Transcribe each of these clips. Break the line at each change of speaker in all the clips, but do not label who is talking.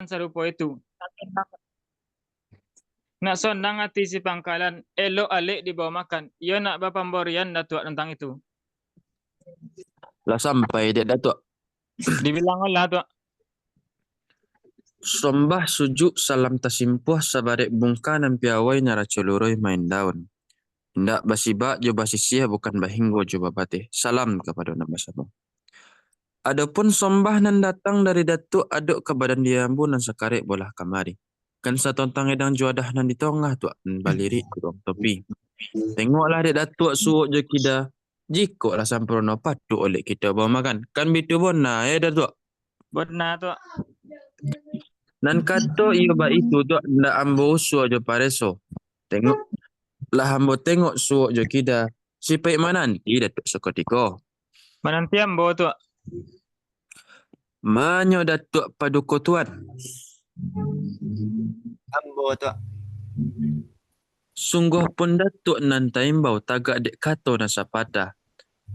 serupa itu. Nak sondang hati si pangkalan, elok alik dibawa makan. Ia nak berpamborian datuk tentang itu.
Lah sampai dek datuk.
Dibilang lah tuak.
Sombah sujuk salam tasimpuh sabarek bungkanan piawai nara celuroi main daun. Ndak basibak jo basisia bukan bahinggo jo babate. Salam kepada nama sabang. Adapun sombah nan datang dari datuk aduk ke badan dia ambu nan sekarek bolah kamari. Kan satontang edang juadah nan di tengah tuak baliri kurang topi. Tengoklah dek datuk suuk jo kida. Jikok lah samprono patuk oleh kita bawa makan. Kan bitu bona datuk.
Benar tuak.
Nan kato iyo ba itu tu nda ambo suo jo pareso. Tengok lah ambo tengok suo jo kida. Si pek mananti datuk sekotiko.
Menanti ambo tuak.
Manyo datuk paduko tuan.
Ambo tuak.
Sungguh pun datuk nan taimbau tagak dek kato na sapata.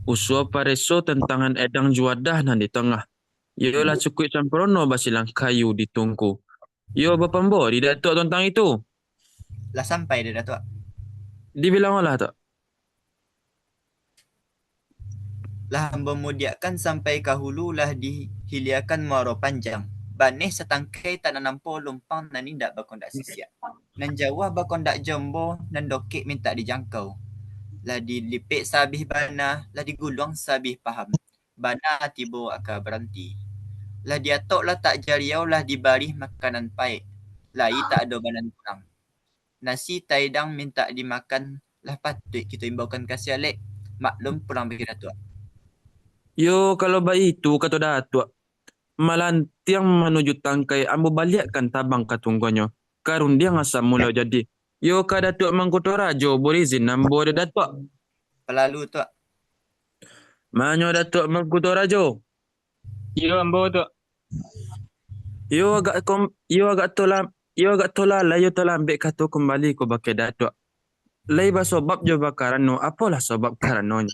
Usua pareso tentangan edang juadah nan di tengah. Yolah cukup samprono basilang kayu ditungku. Yo bapambo di datuk tentang itu.
Lah sampai dia datuk.
Dibilang olah tak?
Lah hamba mudiakan sampai ke hulu lah dihiliakan muaro panjang. Banih setangkai tak nampo lumpang nan indak bakondak sisiak. Nan jawah bakondak jombo nan dokek minta dijangkau. Lah dilipik sabih bana, lah digulung sabih paham. Bana tibo akan berhenti. Lah diatok lah tak jariau lah dibarih makanan paik. Lai tak ada banan kurang. Nasi taidang minta dimakan lah patut kita imbaukan kasih alek. Maklum pulang bagi datuk.
Yo kalau bayi itu kata datuk. Malantiang menuju tangkai ambo baliakkan tabang katunggonyo. Karun dia ngasam mula jadi. Yo ka datuk mangkuto rajo berizin ambo ada datuk.
Pelalu tuak.
Manyo datuk mangkuto rajo.
Iyo ambo tuak.
Yo agak tola lah yo terlambat kata kembali ko bakai datuk. Lai ba sebab jo bakarano apalah sebab karanonya.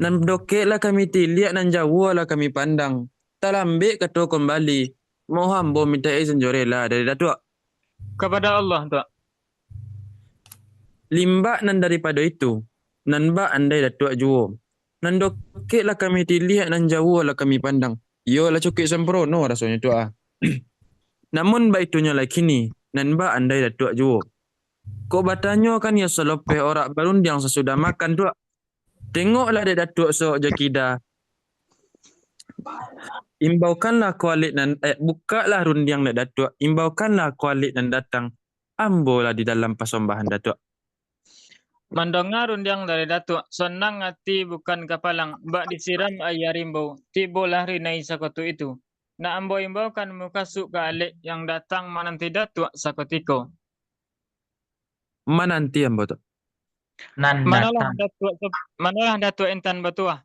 Nan dokek lah kami tiliak nan jauh lah kami pandang. Terlambat kata kembali. Mau hambo minta izin jorela dari datuk.
Kepada Allah tuak.
Limbak nan daripada itu. Nan ba andai datuk juo. Nan dokek lah kami tiliak nan jauh lah kami pandang. Yo lah cukup sempurna rasanya tu ah. Namun ba itunya lah kini. Nan ba andai datuk juo. Kok batanyo kan ya selope orang berundiang sesudah makan tu. Tengoklah dek datuk sok jakida. Imbaukanlah kualit nan bukalah rundiang dek datuk. Imbaukanlah kualit nan datang. Ambolah di dalam persembahan datuk.
Mendengar undiang dari datuk, senang hati bukan kapalang, bak disiram ayah rimbo, tibolah rinai sakotu itu. Nak ambo imbaukan muka suk ke alik yang datang menanti datuk sakotiko.
Mananti ambo tu.
Manalah datuk intan batuah.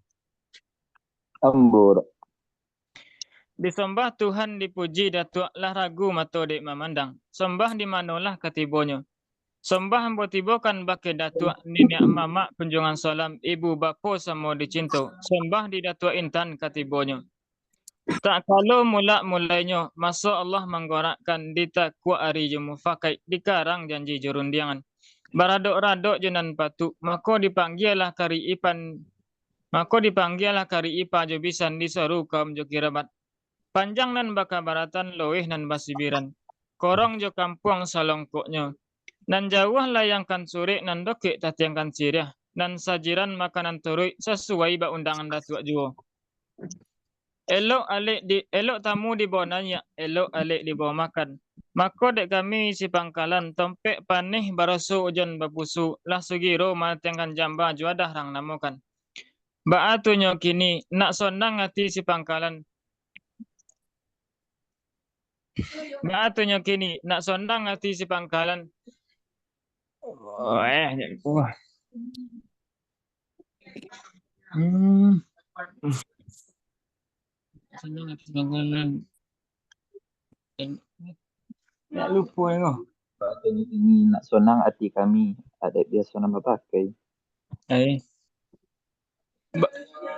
Ambo.
Disembah Tuhan dipuji datuk lah ragu mato dek memandang. Sembah di manalah ketibonyo. Sembah ambo tibo kan bake datuk nenek mamak kunjungan salam ibu bapa samo dicinto. Sembah di datuk intan katibonyo. Tak kalau mulainya masa Allah menggorakkan di takwa ari jemu fakai dikarang janji jurundiangan. Baradok-radok jenan patu maka dipanggillah kari ipa jo bisan diseru kaum jo kirabat. Panjang nan bakabaratan loih nan basibiran. Korong jo kampung salongkoknya. Nan jauh layangkan suri nan dokek tatiangkan sirih. Nan sajiran makanan turui sesuai ba undangan datuk juo. Elok tamu dibawa nanya, elok alik dibawa makan. Maka dek kami si pangkalan tompek panih barasu ujan bapusu lah sugiro matiangkan jamba juadah rang namukan. Ba atunyo kini nak sonang hati si pangkalan. Ba atunyo kini nak sonang hati si pangkalan. Senang hati si pangkalan. Tak lupa engkau.
Ini nak sonang hati kami. Ada biasa nama pakai.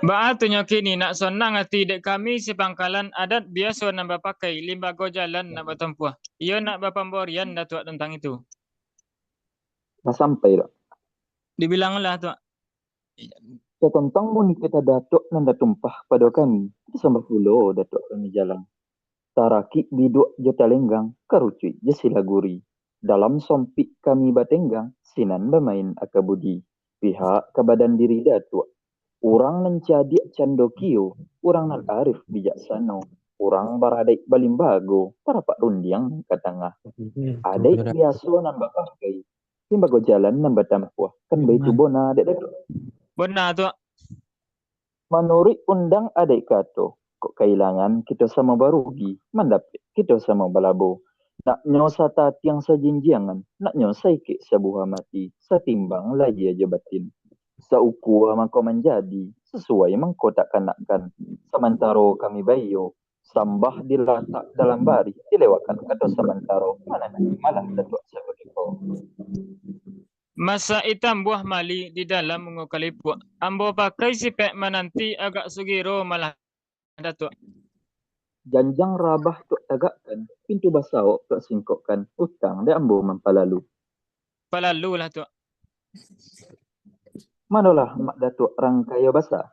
Ba tu kini nak sonang hati dek kami sepangkalan adat biasa nambah pakai limbago jalan nak bertempuh. Ia nak berpemborian dah tuak tentang itu.
Dah sampai dah.
Dibilanglah tuak.
Tentang mu ni kita datuk nan dah tumpah pada kami. Kita sambah pulo datuk kami jalan. Taraki biduk jota lenggang, karucuy je silaguri. Dalam sompik kami batenggang, sinan bermain akabudi. Pihak ke badan diri datuk. Orang nan cadik candokio, orang nan arif bijaksana. Orang baradek balimbago, para pak rundiang ke tengah. Adek biasa nan pakai. Limbago jalan nan batampuah. Kan baitu bona adek datuk.
Benar tuak.
Menurut undang adek kato, kok kehilangan kita sama barugi, mandapit kita sama balabo. Nak nyosata tiang sajinjiangan, nak nyosai ke sebuah mati, setimbang lagi aja batin. Seuku mangko menjadi, sesuai mangko tak kanakkan. Sementara kami bayo, sambah dilatak dalam bari, dilewatkan kata sementara, mana nanti malah datuk sebegiko.
Masa hitam buah mali di dalam mengukalipuk. Ambo pakai sipek menanti agak sugiro malah datuk.
Janjang rabah tuk tagakkan, pintu basau tuk singkokkan, utang dia ambo mempalalu.
Palalu lah tuak.
Manalah mak datuk rangkaya basah.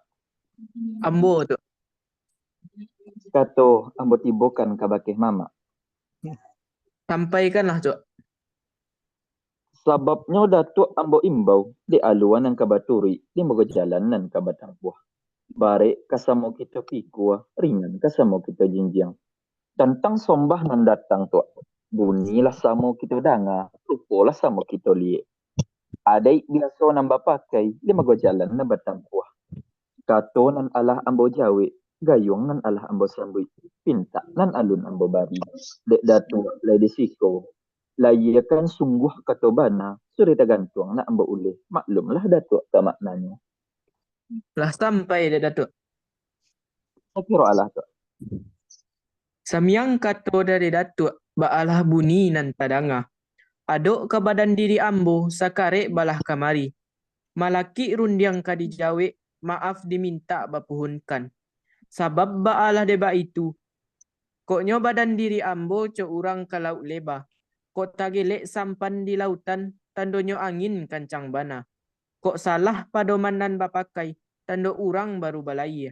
Ambo tu.
Kato ambo tibokan kabakeh mama.
Sampaikanlah tu.
Sebabnya datuk ambo imbau di aluan yang kabaturi di mogo jalan nan kabatang buah. Barek kasamo kita pikua, ringan kasamo kita jinjiang. Tentang sombah nan datang tuak. Bunilah samo kita danga, rupolah samo kita liek. Adai biasa nambah pakai di mogo jalan nan batang buah. Kato nan alah ambo jawe, gayung nan alah ambo sambui. Pinta nan alun ambo bari. Dek datuk lady siko. Layakan sungguh kata bana, suri tergantung nak ambil ulih. Maklumlah datuk tak maknanya.
Lah sampai dia datuk.
Kira alah tu.
Samiang kato dari datuk, baalah bunyi nan tadanga. Aduk ke badan diri ambo, sakarek balah kamari. Malaki rundiang kadi jawe, maaf diminta bapuhunkan. Sabab baalah deba itu. Koknyo badan diri ambo co urang ke laut leba. Kok tagelek sampan di lautan, tandonyo angin kancang bana. Kok salah padoman nan bapakai, tando urang baru balai.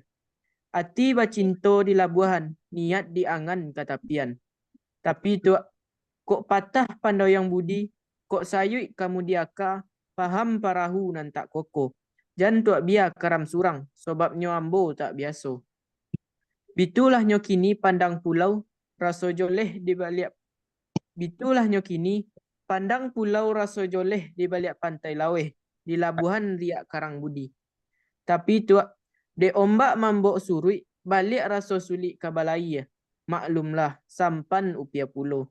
Ati bacinto di labuhan, niat di angan katapian. Tapi tu, kok patah pandau yang budi, kok sayui kamu diaka, paham parahu nan tak koko. Jan tuak bia karam surang, sobabnyo ambo tak biaso. Bitulah nyo kini pandang pulau, raso joleh di balik. Bitulah nyo kini, pandang pulau raso joleh di balik pantai Laweh, di labuhan riak Karang Budi. Tapi tuak, de ombak mambok surui, balik raso sulik kabalai. Maklumlah, sampan upia pulau.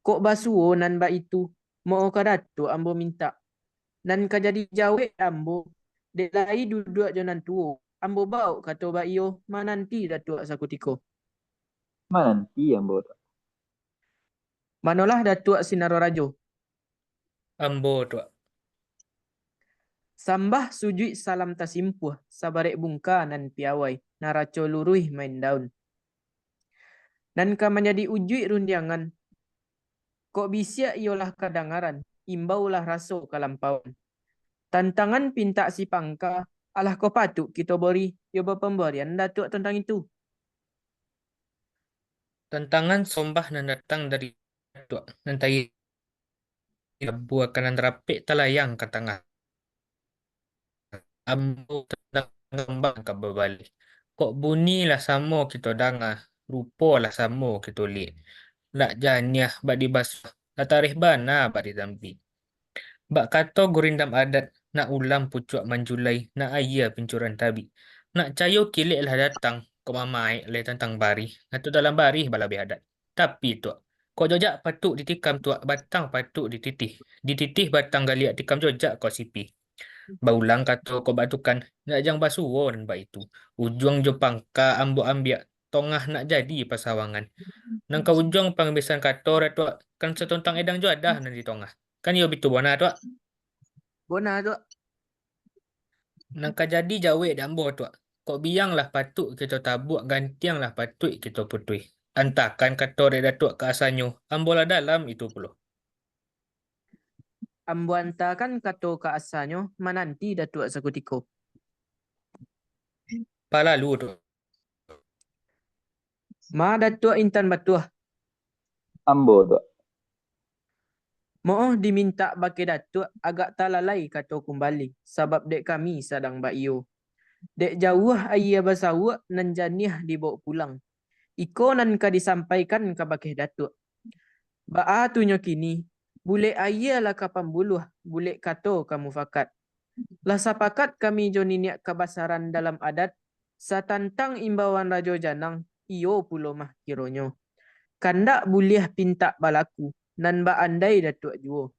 Kok basuo nan ba itu, mau kadatu ambo minta. Nan kajadi jawe ambo, de lai duduk jonan tuo. Ambo bau kato ba iyo, mananti datuk sakutiko.
Mananti ambo tu.
Manolah datuk Sinaro Rajo.
Ambo tu.
Sambah sujui salam tasimpuh, sabarek bungka nan piawai, naraco luruh main daun. Nan ka menjadi ujui rundiangan, kok bisa iolah kadangaran, imbaulah raso kalampauan. Tantangan pinta si pangka, alah kau patuk kita beri, yoba pemberian datuk tentang itu.
Tantangan sombah nan datang dari datuk nanti buat kanan rapik talayang ke tengah. Ambo tentang ngembang ke berbalik. Kok bunyi lah samo kita danga, rupo lah samo kita lihat. Nak janiah bak dibasuh, nak tarikh bana bak ditampi. Bak kato gurindam adat, nak ulam pucuk manjulai, nak ayah pincuran tabi. Nak cayo kilik lah datang, kok mamai le tentang bari, atau dalam bari balabi adat. Tapi tu, kok jojak patuk ditikam tu, batang patuk dititih. Dititih batang galiak tikam jojak kau sipi. Baulang kato kau batukan, nak jang basuwo dan bak itu. Ujung jo pangka ambo ambiak, tongah nak jadi pasawangan. Nang kau ujung pangbisan kato ratu, kan setontang edang jo ada nanti tongah. Kan yo bitu bona tu.
Bona tu,
Nang ka jadi jawe dambo tu. Kok bianglah patut kita tabuk, gantianglah patut kita putui. Antakan kata Dek Datuk ke asalnya, ambolah dalam itu pula.
Ambo antakan kato ka asanyo mananti datuk sakutiko.
Palalu tu.
Ma datuk intan batuah.
Ambo tu.
Moh diminta bake datuk agak talalai kato kembali sebab dek kami sedang bayo. Dek jauh ayah basawa nan janiah dibawa pulang. Iko nan ka disampaikan ka bake datuk. Baa tunyo kini, bule ayah lah ka pambuluh, bule kato kamu fakat. Lah sapakat kami joniniak kebasaran dalam adat, satantang imbauan Rajo Janang, iyo pulo mah kironyo. Kandak buliah pinta balaku, nan ba andai datuk juo.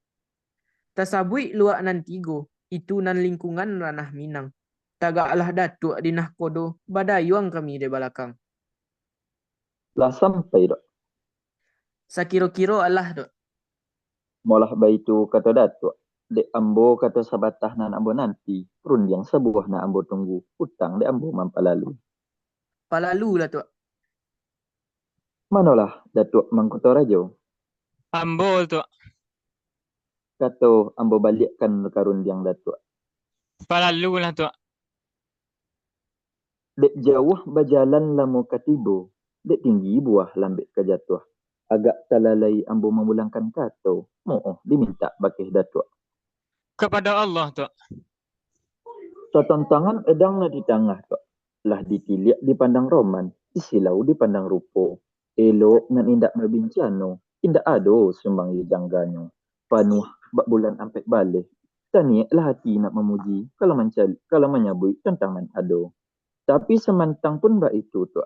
Tasabui luak nan tigo, itu nan lingkungan ranah Minang. Tagaklah datuk dinah kodo, badayuang kami de balakang.
Lah sampai tu.
Sakiro-kiro alah dok.
Molah baitu kata datuk. Dek ambo kata sabatah nan ambo nanti. Run yang sebuah na ambo tunggu. Utang dek ambo mampalalu.
Palalu lah tok.
Manolah datuk mangkuto rajo.
Ambo tu.
Kato ambo balikkan karun yang datuk.
Palalu lah tu.
Dek jauh berjalan lamu katibo. Dek tinggi buah lambik kejatuh. Agak talalai ambo memulangkan kato. Mo'oh diminta bakih datuk.
Kepada Allah tu.
Satantangan edang na di tengah tu. Lah ditiliak di pandang roman. Isilau di pandang rupo. Elok nan indak berbincano. Indak ado sumbang janggano. Panuh bak bulan ampek balik. Taniak lah hati nak memuji. Kalau menyabui tentang nan ado. Tapi semantang pun bak itu tu.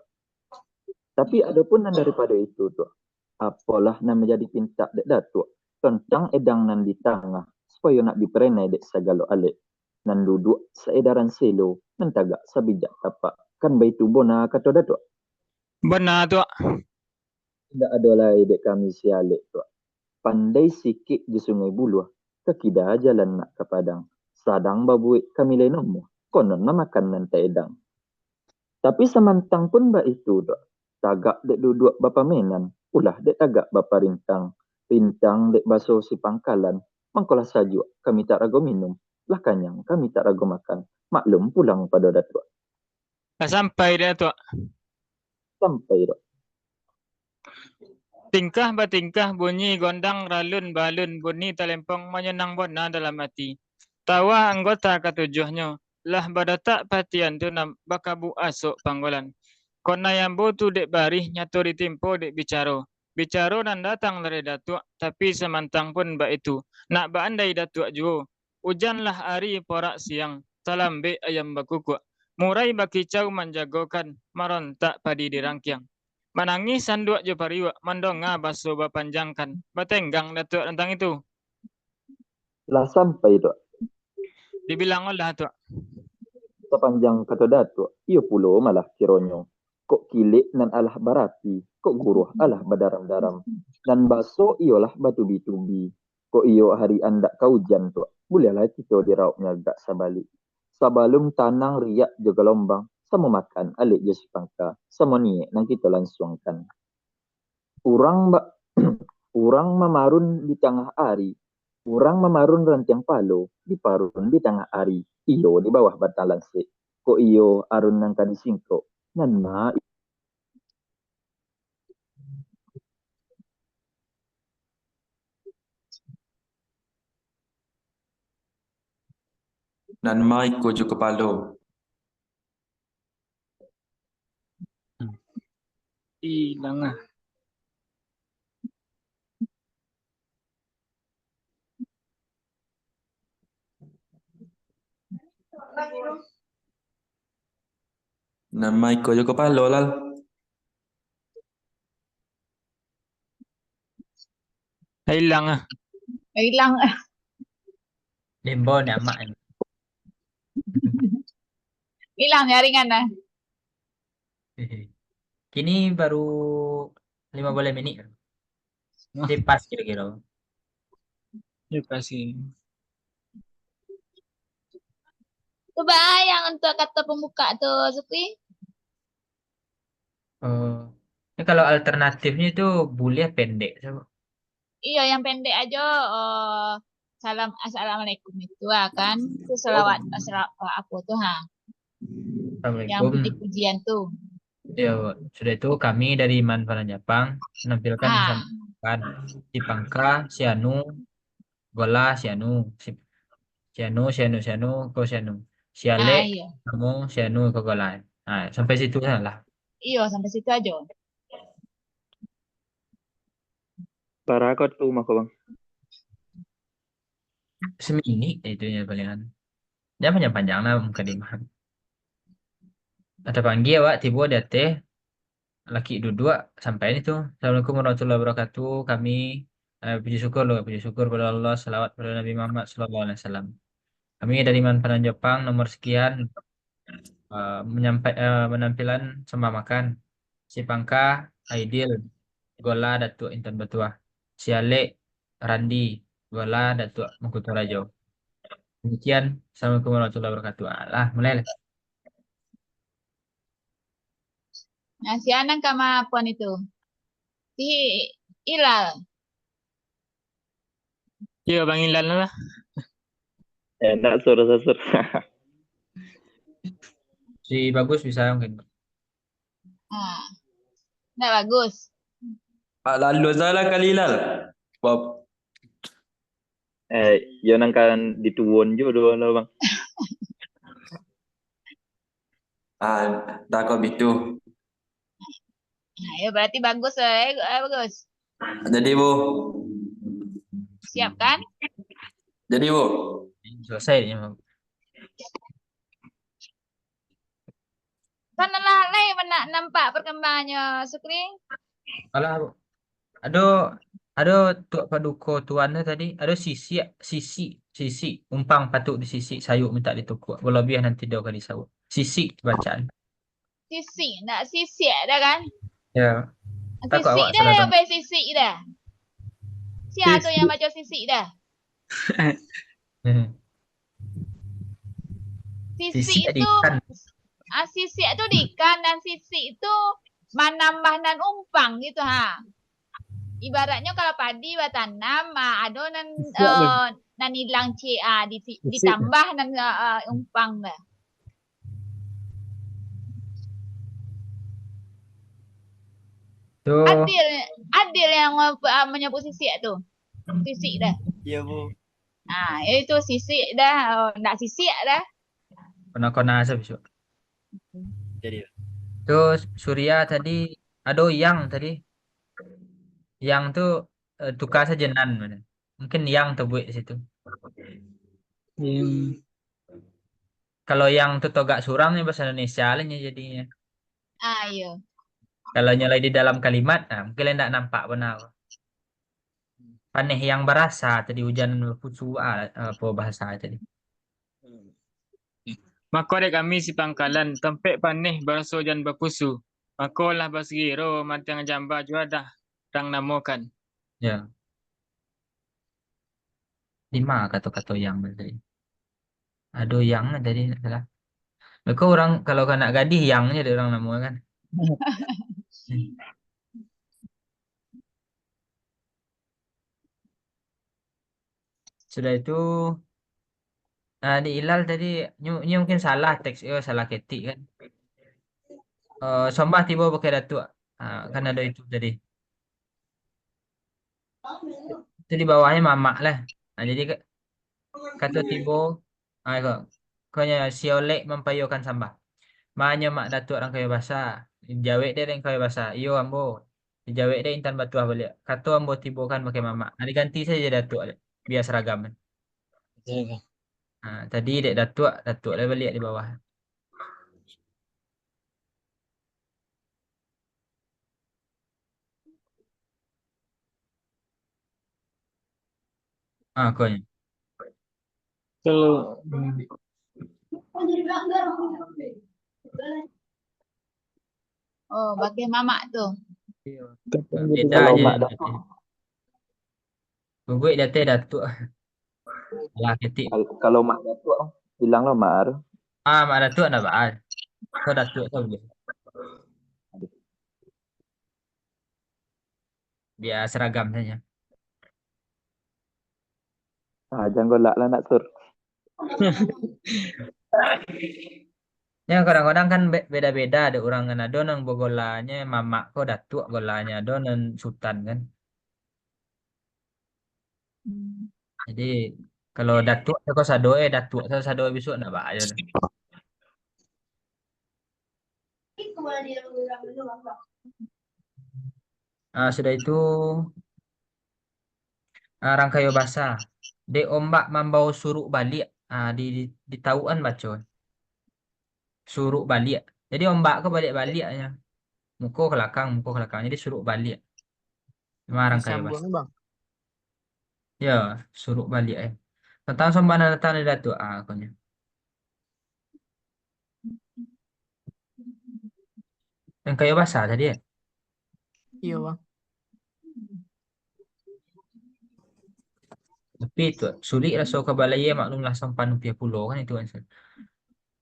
Tapi ada pun nan daripada itu tu. Apalah nan menjadi pinta dek datuk. Tentang edang nan di tengah. Supaya nak diperenai dek segala alik. Nan duduk seedaran selo. Nan tagak sabijak tapak. Kan baitu bona kata datuk.
Benar tu.
Tidak ada lagi dek kami sialik tu. Pandai sikit di sungai buluh. Kekida jalan nak ke padang. Sadang babuik kami lenomu. Konon na makan nan edang. Tapi semantang pun bak itu tu. Tagak dek duduk bapa menan. Ulah dek tagak bapa rintang. Rintang dek baso si pangkalan. Mangkolah sajuk kami tak ragu minum. Lah kanyang kami tak ragu makan. Maklum pulang pada datuk.
Dah sampai dia tu.
Sampai tu.
Tingkah bertingkah bunyi gondang ralun balun bunyi telempong menyenang bona dalam hati. Tawa anggota ketujuhnya. Lah badatak patian tu nam bakabu asuk panggolan. Kona yang tu dek barih nyatu ditimpo dek bicara. Bicara dan datang dari datuk, tapi semantang pun bak itu. Nak baandai datuk juo. Hujanlah hari porak siang. Salam be ayam bakukuk. Murai bakicau menjagokan. Marontak padi dirangkiang. Manangis sanduk je pariwak. Mandonga baso bapanjangkan. Batenggang datuk tentang itu.
Lah sampai tu.
Dibilang oleh datuk.
Sepanjang kata datuk, ia pulo malah kironyo. Kok kilik nan alah barapi, kok guruh alah badaram-daram. Dan baso ialah batu bitubi. Kok iyo hari andak kaujan tu, bolehlah kita diraupnya gak sabalik. Sabalum tanang riak juga lombang, sama makan alik je sipangka, sama niat nang kita langsungkan. Urang memarun di tengah hari, urang memarun rantiang palo, diparun di tengah hari, iyo di bawah batalan sik. Kok iyo arun nang kadi singko, nan ma
Nan mai ko jo kepalo.
Hilang ah.
Nan mai ko jo kepalo lal.
Hilang ah.
Hilang.
Lembo ni amak ni.
Hilang jaringan dah.
Kini baru 15 minit. Dia pas kira-kira.
Terima kasih.
Coba yang untuk kata pembuka tuh, Supri.
Oh. Ini kalau alternatifnya itu bule pendek. Coba.
Iya, yang pendek aja. Salam assalamualaikum itu kan. Itu selawat apa tuh yang
Assalamualaikum.
puji-pujian tuh.
Ya, sudah itu kami dari Iman Panan Jepang menampilkan
Ah,
sambutan Cipangka, Sianu, Gola, Sianu, Sianu, Ko Sianu, Siale,
iya.
kamu, Sianu, Ko Gola. Nah, sampai situ lah.
Iya, sampai situ aja.
Para kau tuh mah bang.
Semini itu ya palingan. Dia panjang lah muka dia mah. Ada panggil Wak, tiba ada teh, laki dua sampai itu. Assalamualaikum warahmatullahi wabarakatuh. Kami puji syukur pada Allah, salawat pada Nabi Muhammad Sallallahu Alaihi Wasallam. Kami dari Manfanan Jepang nomor sekian menampilan sembah makan si Pangka, Aidil, Gola, Datuk Intan Batuah, Siale, Randi, Gola, Datuk Mengkutu Rajo. Demikian, Assalamualaikum warahmatullahi wabarakatuh. Alah, mulai lah.
Nah, si Anang sama apa itu? Si Ilal.
Iya, Bang Ilal lah.
Enak sur.
Si Bagus bisa mungkin.
Nggak bagus.
Lalu salah kalilal. Bob.
Yan ang kan dituwon jo do lo bang.
Tak kau itu.
Nah, ya berarti bagus bagus.
Jadi bu.
Siap kan?
Jadi bu.
Selesai.
Kan lalai mana nampak perkembangannya, Sukri?
Alah, ada tuak paduko tuannya tadi, ada sisi umpang patuk di sisi sayuk minta ditukuk. Kalau lebih nanti dia akan disawut. Sisi bacaan.
Sisi, nak sisi ada kan?
Ya. Tak
Sisi
awak
dah
salah
yang
bang.
baik sisi dah. Siapa tu yang baca sisi dah? Sisi
Sisi
itu
ikan.
sisi itu dikan dan sisi itu menambah dan umpang gitu Ibaratnya kalau padi tanam ada nan hilang ditambah dan umpang dah.
Tuh.
Adil yang menyebut sisi itu. Sisi dah.
Iya bu.
Nah, itu sisi dah, enggak sisi dah.
Kona-kona besok.
Jadi.
Terus Surya tadi ada yang tadi. Yang tuh tukar sajenan mana. Mungkin yang terbuat di situ. Kalau yang tuh togak surang bahasa Indonesia lah jadinya.
Iya.
Kalau nyalai di dalam kalimat, mungkin tidak nampak benar. Paneh yang berasa tadi hujan berpucu apa bahasa tadi.
Maka dek kami si pangkalan tempat paneh baraso jan berpusu. Maka lah basgiro matang jamba jua dah rang namokan.
Ya. 5 kata-kata yang tadi. Ada yang tadi salah. Mereka orang kalau nak gadih yangnya ada orang nama kan. Sudah itu di Ilal tadi nyu mungkin salah teks salah ketik kan. Sombah tiba pakai datuk. Kan ada itu tadi. Itu di bawahnya mamak lah. Nah, jadi kata tiba kau siolek mempayukan sambah. Manya mak datuk orang kaya bahasa. Jawek dia yang kaya bahasa. Iyo ambo. Dijawek dia intan batuah balik. Kata ambo tiba kan pakai mamak. Nah, diganti saja datuk biar seragam. Nah, tadi dek datuk lah balik di bawah. Kau nya.
Kalau
Oh, pakai mamak tu.
Beda
Kalau
aja.
mak datuk,
Gue datuk. Lah ketik.
kalau mak datuk hilang lah mak.
Mak Datuk nak bahas. Kau Datuk tu boleh. Biar seragam saja.
Jangan golak lah nak sur.
Ya kadang-kadang kan beda-beda ada orang kan ada nang begolanya mamak kau Datuk golanya ada nang sultan kan. Jadi kalau Datuk kau sadoe Datuk saya sadoe besok nak bahas. Sudah itu rangkayo basah. De ombak mambau suruk balik di tauan baca. Suruk balik. Jadi ombak ke balik-balik aja. Muka ke belakang. Jadi suruk balik. Cuma rangkayo basah.
Disambung bang.
Ya, suruk balik Tentang sembana datang di Datuk akunya. Yang kayu basah tadi ya.
Iya bang.
Tapi itu sulit rasa kabalaya maklumlah sampan rupiah pulau kan itu kan.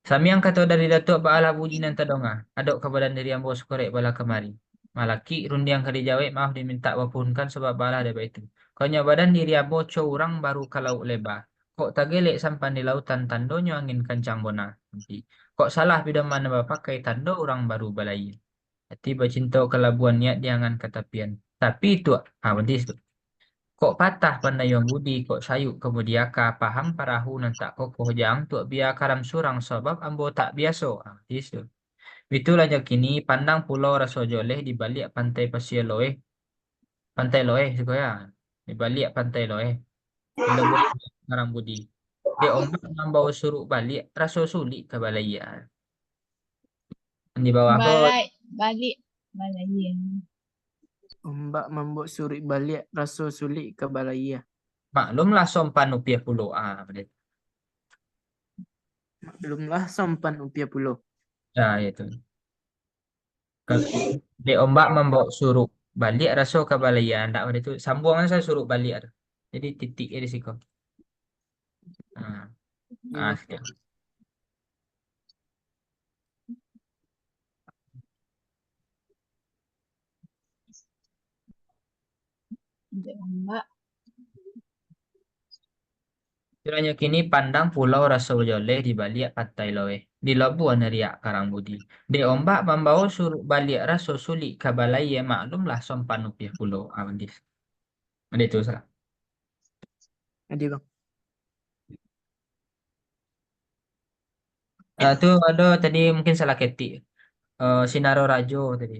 Sami yang kata dari Datuk Ba'ala Budi nan tadonga. Adok kebadan dari ambo sukorek bala kemari. Malaki rundi yang kali jawab maaf diminta wapunkan sebab bala ada itu. Konya badan diri ambo orang baru kalau lebar. Kok tagelek sampan di lautan tandonyo angin kencang bona. Kok salah bidang mana pakai tando orang baru balai. Hati bercinta kelabuan niat jangan ketapian. Tapi itu berarti itu. Kok patah pandayong budi, kok sayuk kemudiaka paham parahu nan tak kokoh jang tuak biar karam surang sebab ambo tak biasa. Itu. Itulah kini pandang pulau Raso Joleh di balik pantai Pasir Loeh. Pantai Loeh ya. Di balik pantai Loeh. Di lebuh karam budi. Di ombak nambau suruk balik Raso sulit ke balaya. Di bawah kau
Balik. Balai.
Ombak membuat surik balik rasa sulit ke balaya.
maklumlah sompan rupiah pulau betul.
Maklumlah sampan upiah pulau.
Ya itu. Kalau di ombak membawa suruk balik rasa kebalaya ndak pada itu sambungan saya suruk balik ada. Jadi titik di situ. Sekian.
Ombak.
Kiranya kini pandang pulau Raso Joleh di balik pantai Loeh. Di Labuan Riak Karangbudi. Di ombak membawa suruk balik Raso sulit kebalaya maklumlah sompan rupiah pulau. Bendis. Ada itu salah.
Ada bang.
Itu ada tadi mungkin salah ketik. Sinaro Rajo tadi.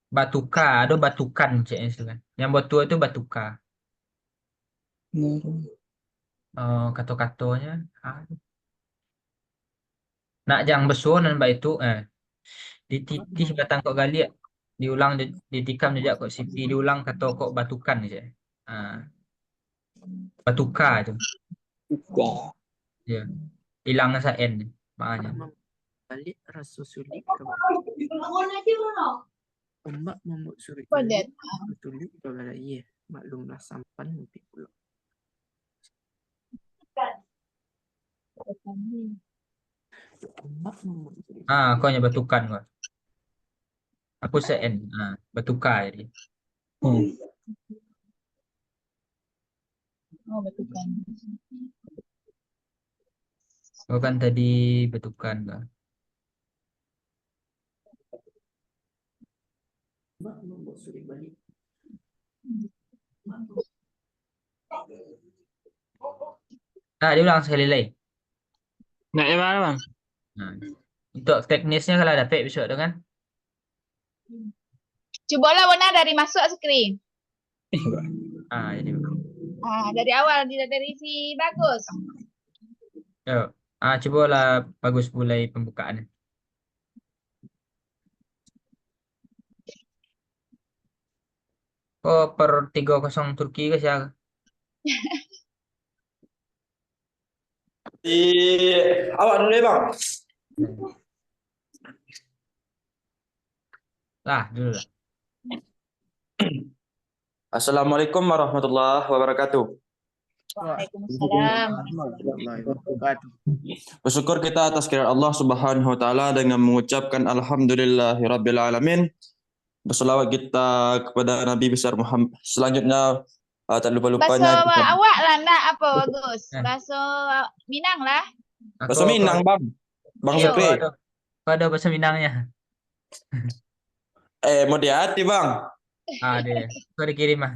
Batuka, ada batukan ceknya kan. Yang betul itu batuka. Kata-katanya. Nak jang besar dan baik itu dititih batang kok gali diulang ditikam jejak kok sipi diulang kata kok batukan je. Batuka itu. Ya. Hilang sa n maknanya.
Balik rasa sulit ke ombak membuat surik
Padat.
balik sulit ke balaya. Maklumlah sampan upiah pulau. Ombak membuat surik.
Kau nya batukan kau. Aku sen. Batuka jadi.
Oh, batukan.
Kau kan tadi batukan kau.
Ombak membuat surik balik.
Diulang sekali lagi.
Nak yang mana bang?
Untuk teknisnya kalau dapat besok tu kan.
Cubalah benar dari masuk skrin.
Jadi.
Dari awal dari si bagus.
Yo. Cubalah bagus mulai pembukaan. Per 3-0 Turki ke siapa?
Awak dulu ya bang.
Dulu lah.
Assalamualaikum warahmatullahi wabarakatuh.
Waalaikumsalam.
warahmatullahi wabarakatuh.
Bersyukur kita atas kehadirat Allah Subhanahu wa taala dengan mengucapkan alhamdulillahirabbil alamin. Berselawat kita kepada Nabi besar Muhammad. Selanjutnya tak
Bahasa
lupa-lupanya kita
awak lah nak apa bagus? Bahasa Minang lah.
bahasa Minang, Bang. Bang
Yo.
Zukri.
Ada bahasa Minangnya.
Mau di hati, Bang.
Ada. Kau dikirim ah.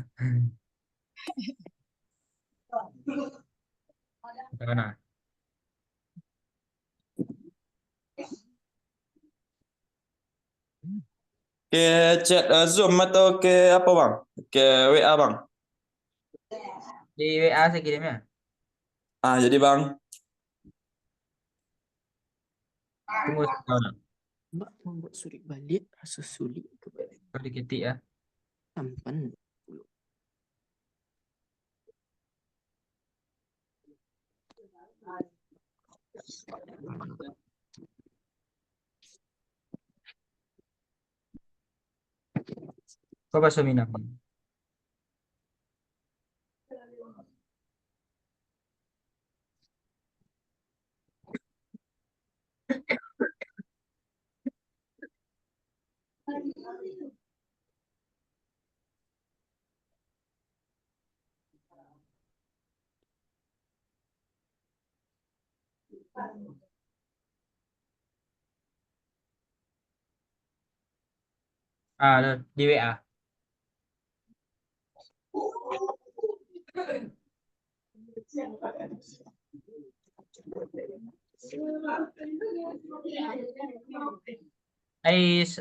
Mana?
Ke chat Zoom atau ke apa, Bang? Ke WA, Bang.
Di WA saya kirimnya.
Jadi Bang,
Tunggu sebentar.
Mbak membuat sulit balik, rasa sulit kembali.
Kau diketik ya.
Tampan.
Kau bahasa Minang. Ada di WA.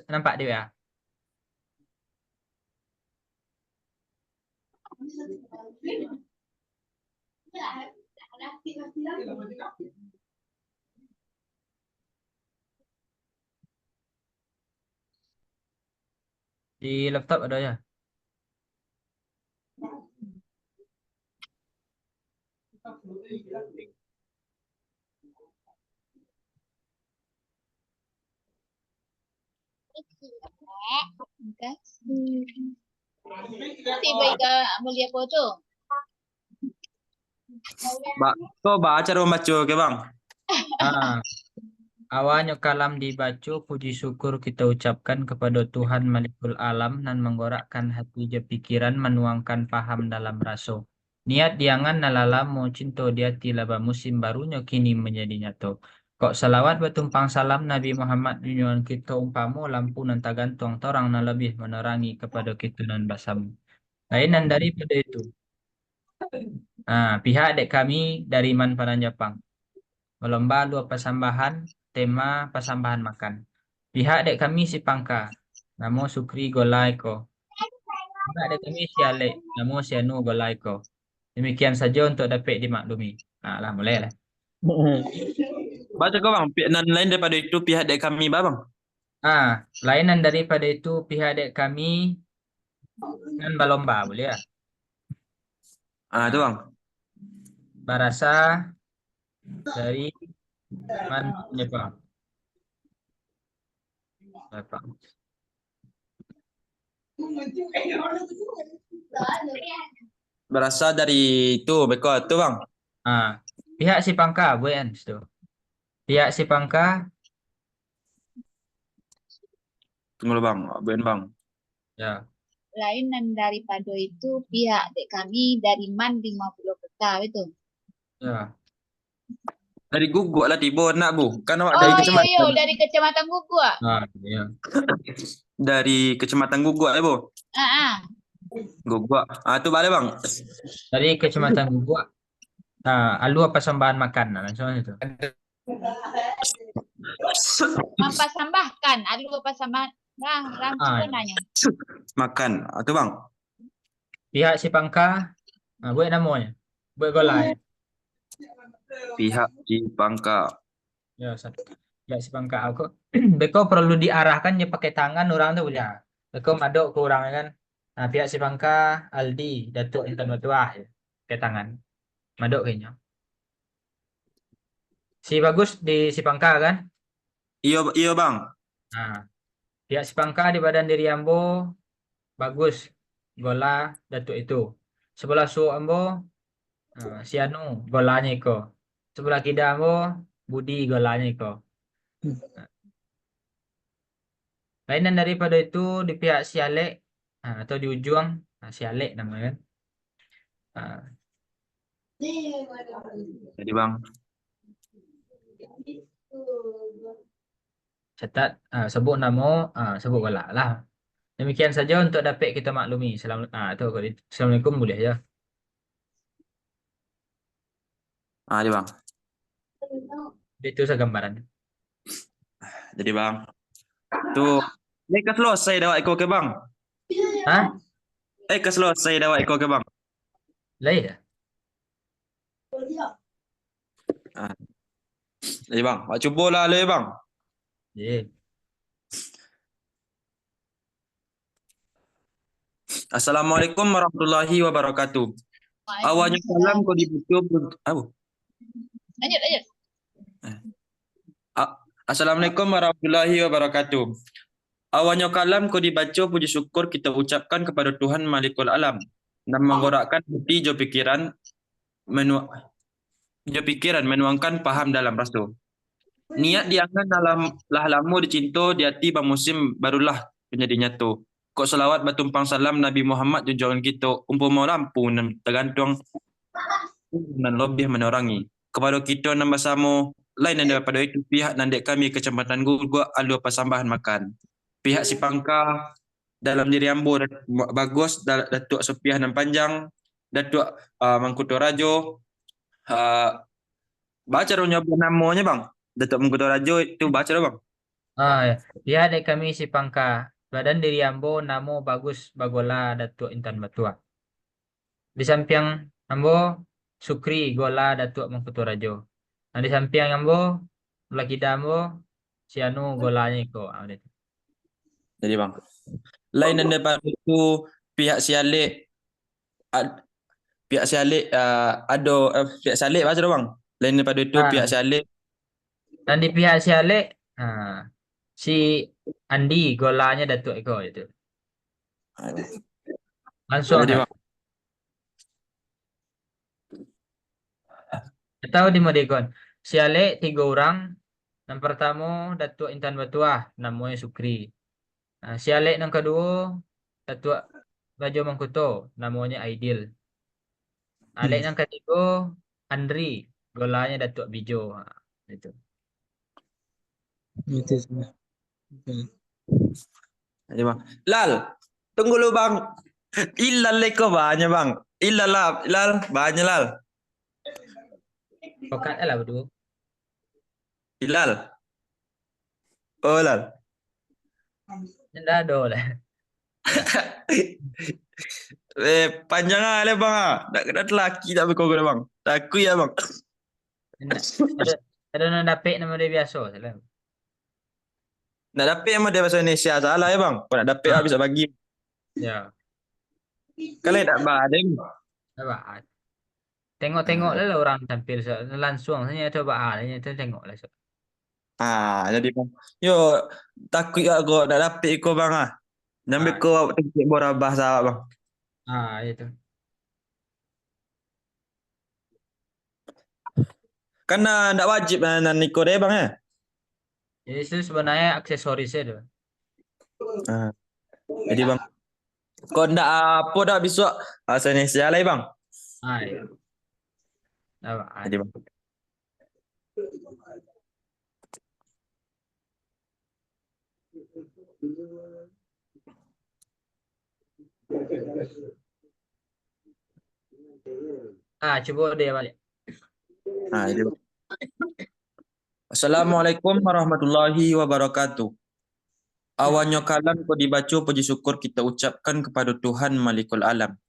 Nampak di WA. Di laptop ada ya.
Tiba ke mulia foto.
kau baca membaca ke Bang?
Awalnya kalam dibaca, puji syukur kita ucapkan kepada Tuhan Malikul Alam nan menggorakkan hati je pikiran, menuangkan paham dalam raso. Niat diangan nalala mau cinta dia tilaba musim barunya kini menjadi nyato. Kok salawat bertumpang salam Nabi Muhammad junjungan kita umpamo lampu nan tagantung torang nan lebih menerangi kepada kita nan basam. Lainan daripada itu. Pihak dek kami dari Man Padang Japang. Melomba dua persambahan, tema persambahan makan. Pihak dek kami si Pangka, namo Sukri Golaiko. Pihak dek kami si Alek, namo si Anu Golaiko. Demikian saja untuk dapat dimaklumi. Lah mulai lah.
Baca kau Bang, dan lain daripada itu pihak dari kami Bang.
Lainan daripada itu pihak dek kami dengan balomba boleh ya?
Itu Bang.
Barasa dari Man Jepang.
Berasal dari itu, beko itu Bang.
Pihak si Pangka, bukan itu. Pihak si Pangka.
Tunggu dulu Bang, bukan Bang.
Ya.
Lainan daripada itu pihak dek kami dari Man 50 peta itu.
Ya.
Dari Guguk lah tiba nak Bu. Kan awak
Oh
dari
iya
kecamatan.
iya dari kecamatan Guguk.
Iya.
Dari kecamatan Guguk ya Bu. Guguk. Itu balik Bang.
Dari kecamatan Guguk. Alu persembahan makan langsung itu.
Mempersembahkan, alu persembahan. Nanya.
Makan. Itu Bang.
Pihak si Pangka, buat namanya. Buat golai.
Pihak si Pangka.
Ya, pihak si Pangka. Aku beko perlu diarahkan ya pakai tangan orang tu boleh. Beko madok ke orang kan. Pihak si Pangka, Aldi, Datuk Intan Batuah ya. Pakai tangan. Madok kayaknya. Si bagus di si Pangka kan?
Iya Bang.
Pihak si Pangka di badan diri Ambo bagus. Gola Datuk itu. Sebelah su Ambo
Sianu golanya iko. Sebelah kiri ambo Budi golanya iko. Lainan daripada itu di pihak Sialek atau di ujung Sialek namanya kan.
Jadi bang,
Catat sebut nama sebut golak lah. Demikian saja untuk dapat kita maklumi. Assalamualaikum boleh ya.
jadi bang.
Itu segambaran.
Jadi bang, tuh, ke selesai dah ikut ke bang.
Hah?
Ke selesai dah ikut ke bang.
Lain dah.
Jadi bang, awak cubalah le bang.
Yeah.
Assalamualaikum warahmatullahi wabarakatuh. Awalnya salam kau dibaca apa?
Lanjut.
Assalamualaikum warahmatullahi wabarakatuh. Awalnya kalam kau dibaca puji syukur kita ucapkan kepada Tuhan Malikul Alam dan menggerakkan hati jo pikiran menuangkan paham dalam rasul. Niat diangan lah lama dicinta di hati bang musim barulah menjadi nyata. Kok selawat bertumpang salam Nabi Muhammad junjungan kita umpama lampu dan tergantung dan lebih menerangi kepada kita nambah sama lain daripada itu pihak nandek kami kecamatan Gugua alu persambahan makan pihak si Pangka dalam diri ambo bagus Datuk Sopiah dan Panjang Datuk Mangkuto Rajo baca dong nyebut namanya bang Datuk Mangkuto Rajo itu baca dong bang.
Ya. Dia adik kami si Pangka. Badan diri ambo namo bagus bagola Datuk Intan Batua. Di samping ambo Sukri gola Datuk Mangkuto Rajo. Nah, di samping ambo belah kiri ambo Sianu golanya iko.
Jadi bang lain daripada itu pihak Sialek pihak Sialek pihak Sialek baca dong bang. Lain daripada itu pihak Sialek.
Dan di pihak Sialek si Andi golanya Datuk Eko itu. Langsung
Jadi
kan? Tahu di Modekon. Sialek 3 orang. Yang pertama Datuk Intan Batua namanya Sukri. Sialek yang kedua Datuk Rajo Mangkuto namanya Aidil. Alek yang ketiga Andri golanya Datuk Bijo. Itu.
Jadi bang, Lal, tunggu lu bang. Ilal leko banyak bang. Ilal banyak Lal.
Pokat lah berdua.
Ilal. Oh Lal.
Ndak ada lah.
Panjang lah bang. Tak kena lelaki tak berkau bang. Takut ya bang.
Ada nak dapat nama dia biasa salah.
Nak dapat sama dia bahasa Indonesia salah ya bang. Kau nak dapat bisa bagi.
Ya.
Kalau tak badeng.
Apa? Tengok-tengok lah orang tampil langsung saja coba tengok lah.
Jadi bang. Yo takut ya kau nak dapat ikut bang ah. Nambil kau tengok borabah sahabat bang.
Itu.
Karena tak wajib nak ikut dia bang ya.
Jadi itu sebenarnya aksesorisnya tu.
Jadi bang. Kau ndak apa dah besok bahasa Indonesia lah bang.
Ya. Apa?
Jadi bang.
Coba dia balik.
Jadi bang. Assalamualaikum warahmatullahi wabarakatuh. Awalnya kalam kau dibaca puji syukur kita ucapkan kepada Tuhan Malikul Alam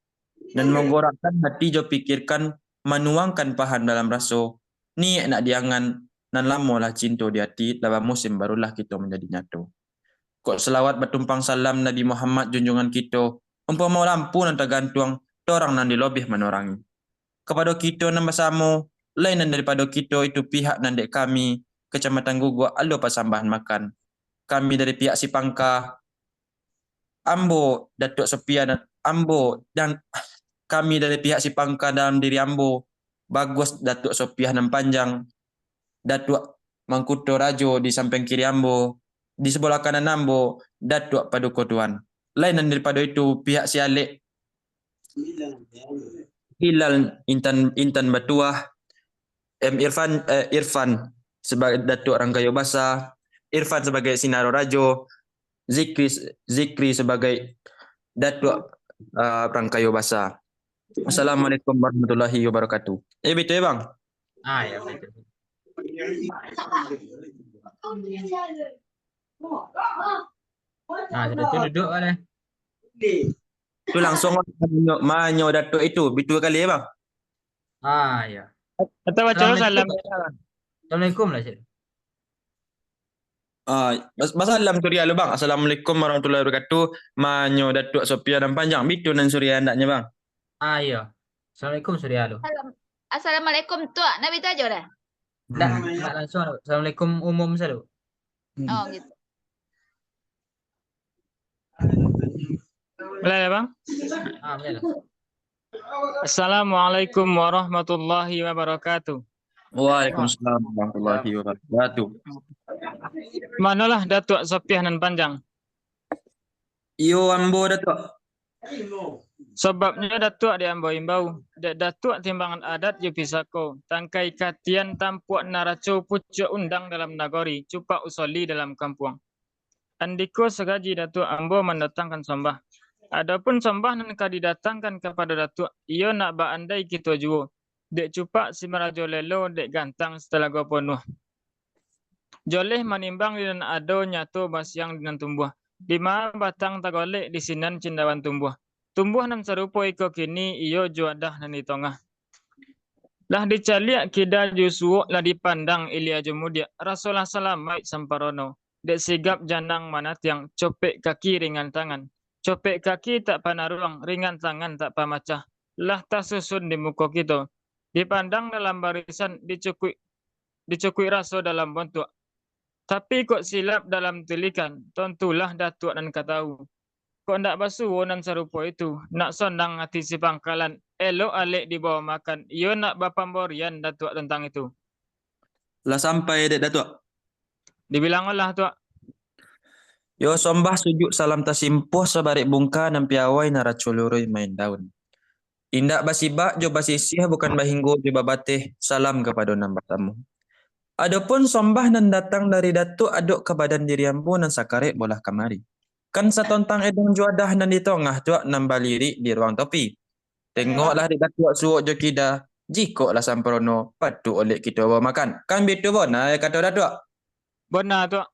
dan menggorakkan hati jo pikirkan menuangkan paham dalam rasa ni nak diangan dan lamalah cinta di hati dalam musim barulah kita menjadi nyata. Kok selawat bertumpang salam Nabi Muhammad junjungan kita umpama lampu nan tergantung orang nan dilobih menerangi. Kepada kita nan bersama lain daripada kita itu pihak nandek kami Kecamatan Gugua alu persambahan makan. Kami dari pihak si Pangka Ambo Datuk Sopiah dan Ambo dan kami dari pihak si Pangka dalam diri Ambo Bagus Datuk Sopiah nan panjang. Datuk Mangkuto Rajo di samping kiri Ambo. Di sebelah kanan Ambo, Datuk Paduka Tuan. Lainan daripada itu, pihak Sialek Hilal Intan Batuah, Irfan sebagai Datuk Rangkayo Basa, Irfan sebagai Sinaro Rajo, Zikri sebagai Datuk Rangkayo Basa. Assalamualaikum warahmatullahi wabarakatuh. Betul ya bang?
Ya betul. Sudah tu duduk kan?
Itu langsung manyo Datuk itu, betul kali ya bang?
Ya.
Atau baca salam.
Assalamualaikum lah Cik.
Masalam Surya lu bang. Assalamualaikum warahmatullahi wabarakatuh. Manyo Datuk Sopiah dan panjang. Betul nan Surya andaknya bang.
Ya. Assalamualaikum Surya lu.
Assalamualaikum Tua. Nabi tajuk dah.
Tak langsung. Assalamualaikum umum selalu.
Oh gitu.
Boleh ya bang?
Boleh lah.
Assalamualaikum warahmatullahi wabarakatuh.
Waalaikumsalam warahmatullahi wabarakatuh.
Manalah Datuk Sopiah nan panjang?
Iyo Ambo Datuk.
Sebabnya Datuk di Ambo imbau. Datuk timbangan adat Yupisako. Tangkai katian tampuak naraco pucuk undang dalam nagori. Cupak usoli dalam kampung. Andiko segaji Datuk Ambo mendatangkan sembah. Adapun sembah nan didatangkan kepada Datuk, ia nak baandai kita juo. Dek cupak si merajo lelo, dek gantang setelah go penuh. Joleh manimbang di dan ado nyato basiang dengan tumbuh. 5 batang tagolek di sinan cendawan tumbuh. Tumbuh nan serupa iko kini iyo juadah nan di tengah. Lah dicaliak kida jusuo lah dipandang ilia jemudia. Rasulullah salamai samparono. Dek sigap janang manatiang copek kaki ringan tangan. Copek kaki tak panaruang, ringan tangan tak pamacah. Lah tak susun di muka kita. Dipandang dalam barisan, dicukui raso dalam bentuk. Tapi kok silap dalam tilikan, tentulah Datuk dan katau. Kok ndak basuh nan serupa itu, nak sondang hati si pangkalan, elok alik dibawa makan. Iyo nak bapamborian Datuk tentang itu.
Lah sampai dek Datuk.
Dibilang Allah Tuak.
Yo sombah sujud salam tasimpuh sabarik bungka nan piawai naraculurui main daun. Indak basibak jo basisih bukan bahinggo jo babateh salam kepada nambah tamu. Adapun sombah nan datang dari Datuk aduk ke badan diri ambo nan sakarek bolah kamari. Kan satontang edong juadah nan di tengah tuak nambah lirik di ruang topi. Tengoklah di Datuk suuk jo kida. Jikoklah samprono patu oleh kita bawa makan. Kan betul bona kata Datuk.
Benar Tuak.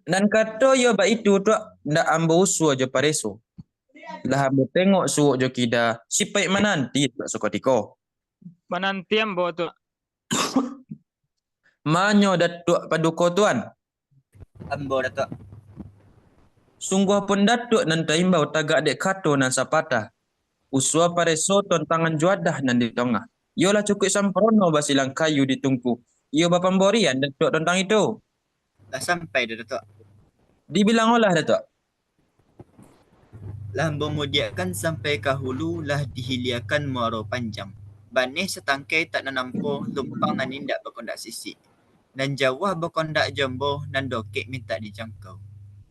Dan kata yo ba itu tuak ndak ambo usu jo pareso. Lah ambo tengok suuk jo kida sipai menanti tuak sukotiko.
Menanti ambo Tuak.
Manyo Datuk Paduka Tuan.
Ambo Datuk.
Sungguh pun Datuk nan taimbau tagak dek kato nan sapata. Usua pareso tontangan juadah nan di tengah. Yolah cukup samprono basilang kayu ditungku. Yo bapamborian Datuk tentang itu.
Dah sampai dah Datuk.
Dibilang olah Datuk.
Lah memudiakan sampai ke hulu lah dihiliakan muaro panjang. Banih setangkai tak nanampo lumpang nan indak berkondak sisi. Nan jawah berkondak jombo nan dokek minta dijangkau.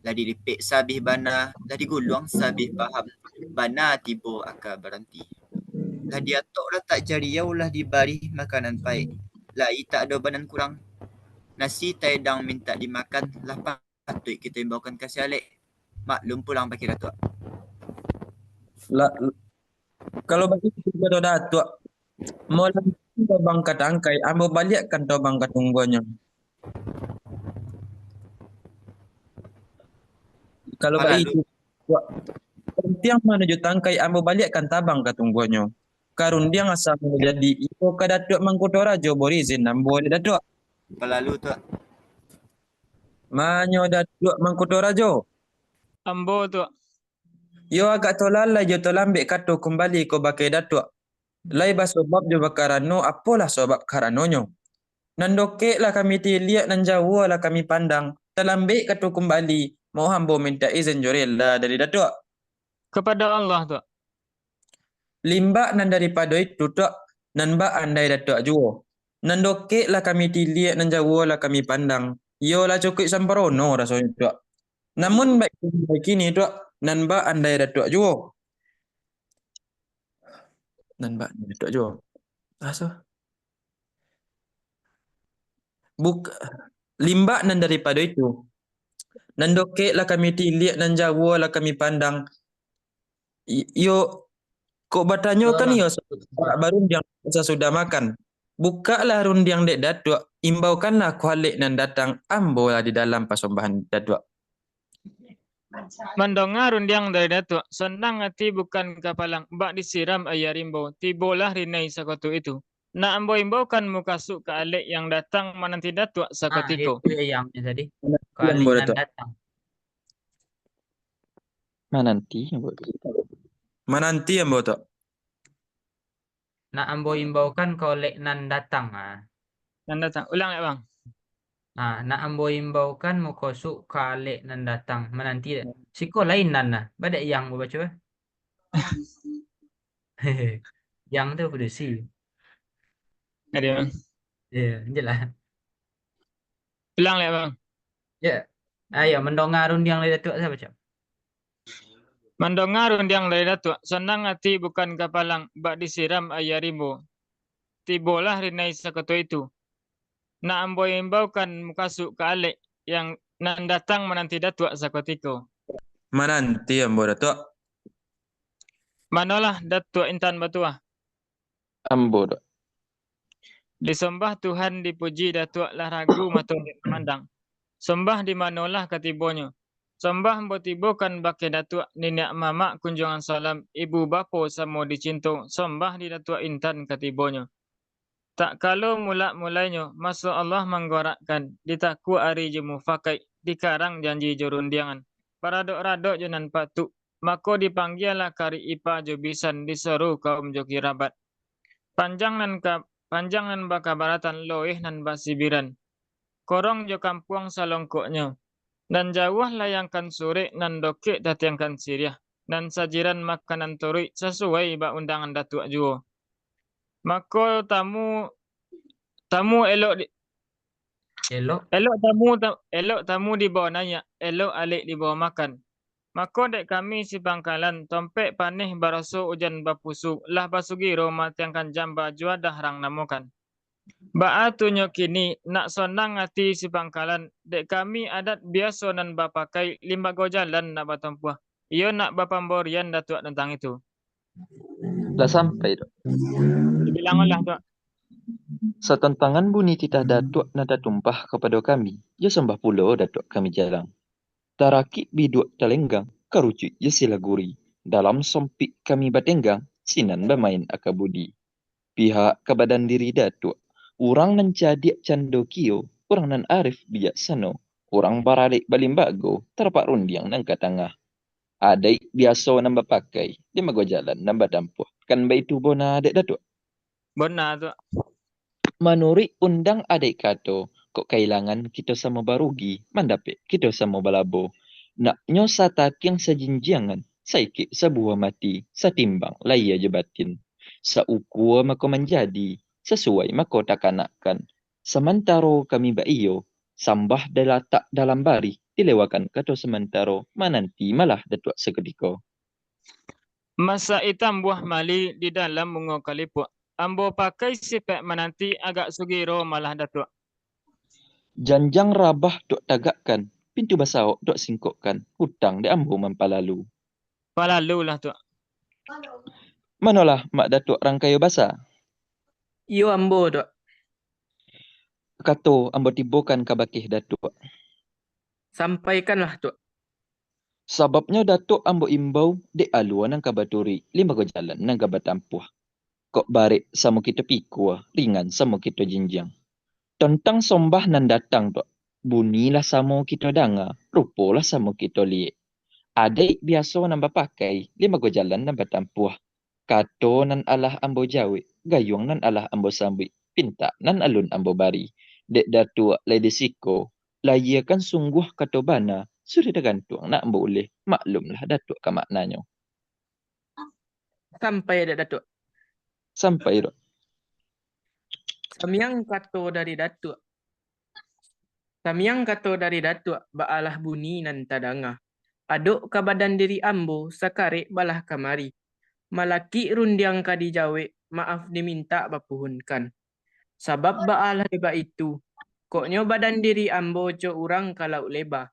Lah diripik sabih bana, lah digulung sabih paham. Bana tibo akan berhenti. Lah diatok lah tak jariau lah dibari makanan baik. Lah tak ada banan kurang. Nasi taidang minta dimakan lah patut kita imbawakan kasih alik. Maklum pulang bagi Datuk.
Kalau bagi kita Datuk, mau langsung bangkat angkai, ambo balikkan tau bangkat tungguannya. Kalau bagi itu, tiang menuju tangkai, ambo balikkan tabang ke tungguannya. Karun dia asal menjadi iko ke Datuk Mangkuto Rajo borizin nambo di Datuk.
Pelalu tu.
Manyo Datuk Mangkuto Rajo.
Ambo Tuak.
Yo agak tolala jo tolambek kato kembali ko bakai Datuk. Lai sebab jo bakarano apalah sebab karanonyo. Nan dokek lah kami tiliak nan jauh lah kami pandang. Terlambek kato kembali mau hambo minta izin jorel lah dari Datuk.
Kepada Allah Tuak.
Limbak nan daripada itu Tuak nan ba andai datuk juo. Nan dokek lah kami tiliak nan jawa lah kami pandang. Yo lah cukik samparono rasanya tuak. Namun baik kini tuak nan ba andai datuk juo. Nan ba andai datuk juo. Asa. Limbak nan daripada itu. Nan dokek lah kami tiliak nan jawa lah kami pandang. Yo kok bertanya kan yo baru yang sudah makan. Bukalah rundiang dek datuk. Imbaukanlah kualik nan datang. Ambolah di dalam persembahan datuk.
Mendengar rundiang dari datuk, senang hati bukan kapalang, bak disiram ayah rimbo, tibolah rinai sakotu itu. Nak imbau-imbaukan mukasuk ke alik yang datang menanti datuk sakotiko.
Itu yang tadi.
Yang
Kali
boleh
nan
datuk.
datang.
Mananti.
Mananti yang bawa tak?
Nak ambo imbaukan kolek nan datang.
Nan datang, ulang ya bang.
Nak ambo imbaukan mukosuk kalek nan datang. Menanti. Siko lain nan nah. Badak yang mau baca. Yang tu berdesi.
Ada bang.
Ya, jelas.
Ulang ya bang.
Ya. Ayo mendengar rundiang dari datuk saya baca.
Mendengar rundiang dari datuk, senang hati bukan kapalang, bak disiram ayah rimbo. Tibolah rinai sakotu itu. Nak amboi imbaukan mukasuk ke alik yang nan datang menanti datuk sakotiko.
Mananti yang bawa datuk.
Manalah datuk intan batuah.
Ambo dok.
Disembah Tuhan dipuji datuk lah ragu matun memandang. Sembah di manalah katibonyo. Sembah botibokan bake datuk nenek mamak kunjungan salam ibu bapa samo dicinto. Sembah di datuk intan katibonyo. Tak kalau mulak-mulainya masa Allah menggorakkan ditaku ari jemu fakai dikarang janji jorundiangan. Paradok-radok jonan patuk mako dipanggil lah kari ipa jobisan diseru kaum joki rabat. Panjang nan bakabaratan loih nan basibiran. Korong jo kampuang salongkoknya. Dan jauh layangkan sore nan dokek datiangkan siriah. Dan sajiran makanan torui sesuai bak undangan datuk juo. Mako tamu elok tamu di bawah nanya, elok alik di bawah makan. Mako dek kami si pangkalan tompek panih baraso ujan bapusu lah basugi roma tiangkan jamba jua dah rang namukan. Ba'a tunyo kini nak sonang hati si pangkalan dek kami adat biasa nan bapakai limbago jalan nak batempuah. Iyo nak bapamborian datuk tentang itu.
Dah sampai dok.
Dibilang olah tuak.
Setentangan bunyi titah datuk nada tumpah kepada kami. Ya sembah pulau datuk kami jalang. Tarakik biduk talenggang, karucuk ya sila guri. Dalam sompik kami batenggang, sinan bermain akabudi. Pihak kebadan diri datuk. Orang nan cadik cando kio, orang nan arif bijaksano. Orang baralik balimbago, terpak rundiang nang katangah. Adai biasa nambah pakai, dia mago jalan nambah dampuh. Kan baik tu bona adek datuk.
Benar tuak.
Menurut undang adik kato, kok kehilangan kita sama barugi, mandapik kita sama balabo. Nak nyosa taking sejinjiangan, saikik sebuah mati, setimbang laya je batin. Saukua mako menjadi, sesuai mako takanakan. Sementara kami baiyo, sambah dalatak dalam bari, dilewakan kato sementara, mananti malah datuk seketika.
Masa hitam buah mali di dalam bunga kalipuk. Ambo pakai sipek menanti agak sugiro malah datuk.
Janjang rabah dok tagakkan, pintu basau dok singkokkan, hutang di ambo mempalalu.
Palalu lah tuak.
Manolah mak datuk rangkayo basa?
Iyo ambo dok.
Kato ambo tibokan kabakih datuk.
Sampaikanlah dok.
Sababnya datuk ambo imbau dek aluan nang kabaturi, lima go jalan nang kabatampuh. Kok barik samo kita pikua, ringan samo kita jinjang. Tentang sombah nan datang dok. Bunilah samo kita danga, rupolah samo kita liek. Adik biasa nambah pakai, lima go jalan nambah tampuh. Kato nan alah ambo jawi, gayung nan alah ambo sambi, pinta nan alun ambo bari. Dek datuk lady siko, layakan sungguh kato bana, sudah tergantung nak ambo boleh, maklumlah datuk ke maknanya.
Sampai ada datuk.
Sampai dok.
Samyang kato dari Datuk. Samyang kato dari Datuk baalah bunyi nan tadanga. Aduk ke badan diri ambo sakarik balah kamari. Malaki rundiang kadi jawe maaf diminta bapuhunkan. Sabab baalah leba itu. Koknyo badan diri ambo co urang kalau leba.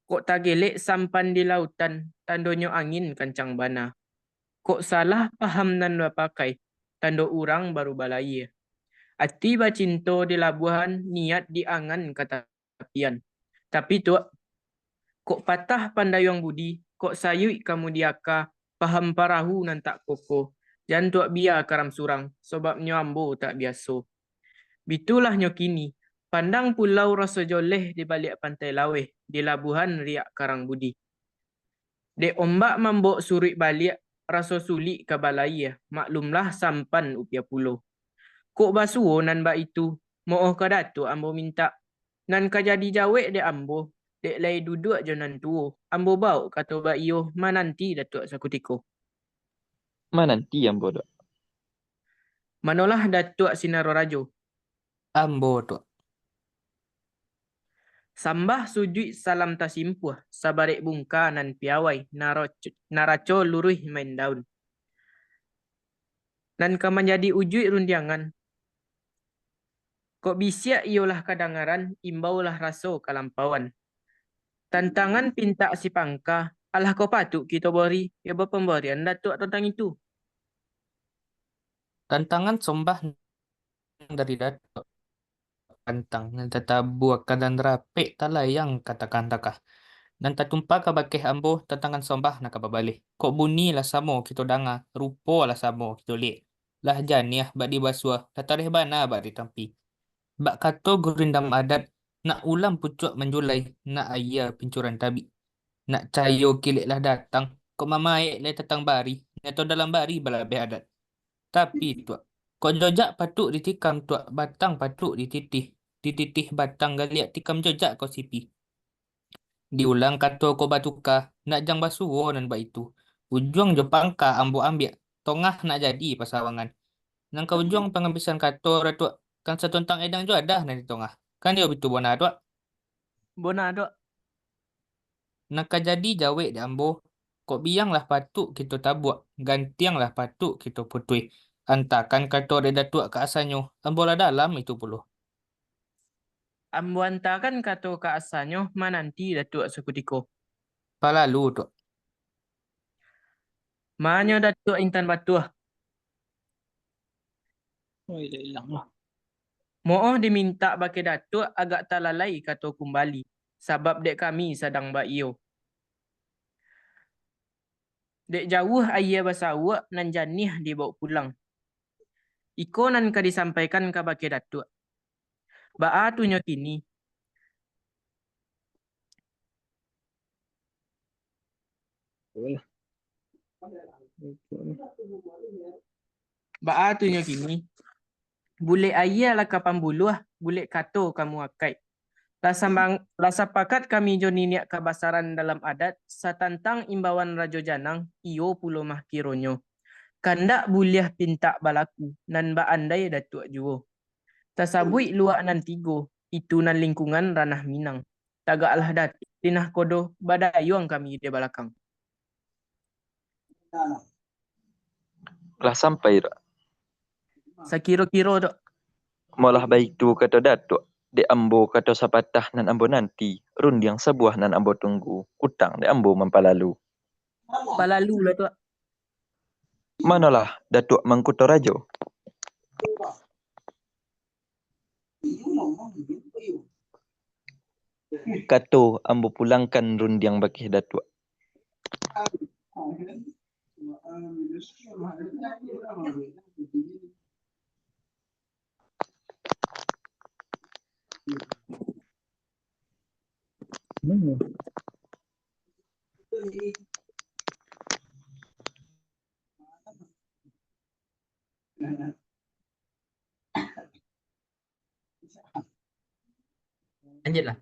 Kok tagelek sampan di lautan tandonyo angin kancang bana. Kok salah paham nan bapakai tando urang baru balai. Ati bacinto di labuhan niat di angan kata tapian. Tapi tu kok patah pandayong budi, kok sayui kamu diaka, paham parahu nan tak koko. Jan tuak bia karam surang, sebabnya ambo tak biaso. Bitulah nyo kini, pandang pulau rasa joleh di balik pantai laweh, di labuhan riak karang budi. Dek ombak mambok surik balik, rasa sulik ke balai, maklumlah sampan upia pulau. Kok basuo nan ba itu, mooh ka datuk ambo minta. Nan ka jadi jawek de ambo, dek lay duduk je nan tuo. Ambo bau kata ba iyo, mananti datuk sakutiko.
Mananti ambo dok.
Manolah datuk sinaro rajo.
Ambo tu.
Sambah sujud salam tasimpuh, sabarek bungka nan piawai, naraco luruh main daun. Nan ka menjadi ujui rundiangan. Kok bisiak iolah kadangaran, imbaulah raso kalampauan. Tantangan pinta si pangka, alah kau patut kita beri, ya berpemberian datuk tentang itu.
Tantangan sombah dari Datuk. Pantang nan tatabuakan dan rapi talayang katakan takah. Dan tatumpa ka bakeh ambo tantangan sombah nak kababali. Kok bunyi lah samo kita danga, rupo lah samo kita lihat. Lah janiah bak di basua, tatarih bana bak di tampi. Bak kato gurindam adat, nak ulam pucuk menjulai, nak ayah pincuran tabi. Nak cayo kilik lah datang, kok mamaik lah tatang bari, atau dalam bari balabeh adat. Tapi tuak, kok jojak patuk ditikam tuak, batang patuk dititih. Dititih batang galiak tikam jojak kau sipi. Diulang kato ko batuka, nak jang basuo nan ba itu. Ujung jo pangka ambo ambiak, tongah nak jadi pasawangan. Nang ka ujung pengambisan kato ratua, kan satuntang edang jo ada nan di tongah. Kan dia bitu bona tua.
Bona dok.
Nak ka jadi jawe di ambo, kok biang lah patuk kita tabuak, gantiang lah patuk kita putui. Antakan kato reda tua ke asanyo, ambo lah dalam itu puluh.
Ambo antakan kato ka asanyo, mananti datuk sakutiko.
Palalu tu.
Manyo datuk intan batuah.
Oh, hilang lah.
Mooh diminta bake datuk agak talalai kato kumbali. Sabab dek kami sedang ba iyo. Dek jauh ayah basawa nan janih dibawa pulang. Iko nan ka disampaikan ka bake datuk. Baa tunyo kini. Baa tunyo kini. Bule ayah lah kapan buluah, bule kato kamu akai. Lasa pakat kami joni niak kabasaran dalam adat, satantang imbauan Rajo Janang, iyo pulo mah kironyo. Kandak buliah pinta balaku, nan ba andai datuk juo. Tasabui luak nan tigo, itu nan lingkungan ranah Minang. Tagak alah datuk, tinah kodo, badayuang kami di balakang.
Lah sampai dok.
Sakiro-kiro dok.
Malah baik tu kata datuk. De ambo kata sapatah nan ambo nanti. Rundiang sebuah nan ambo tunggu. Utang de ambo mempalalu.
Palalu lah tu.
Manalah datuk mangkuto rajo. Kato ambo pulangkan rundiang bakih datuk.
Lanjutlah.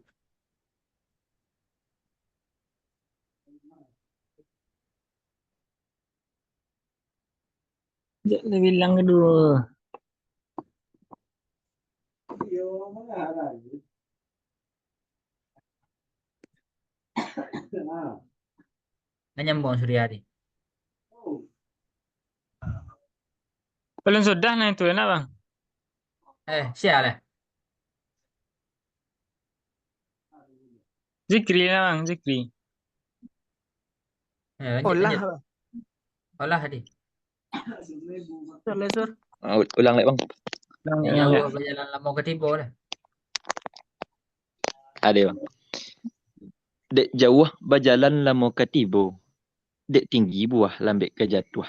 Dia bilang kedua.
Nyambung Suryadi.
Belum sudah nah itu enak bang.
Siapa?
Zikri nah bang, zikri.
Lanjut,
Olah.
lanjut. Olah tadi.
Boleh, Sur.
Ulang lagi bang.
Dek
Yang
jauh berjalan lama ke tiba lah.
Ada bang. Dek jauh berjalan lama ke tiba. Dek tinggi buah lambek ke jatuh.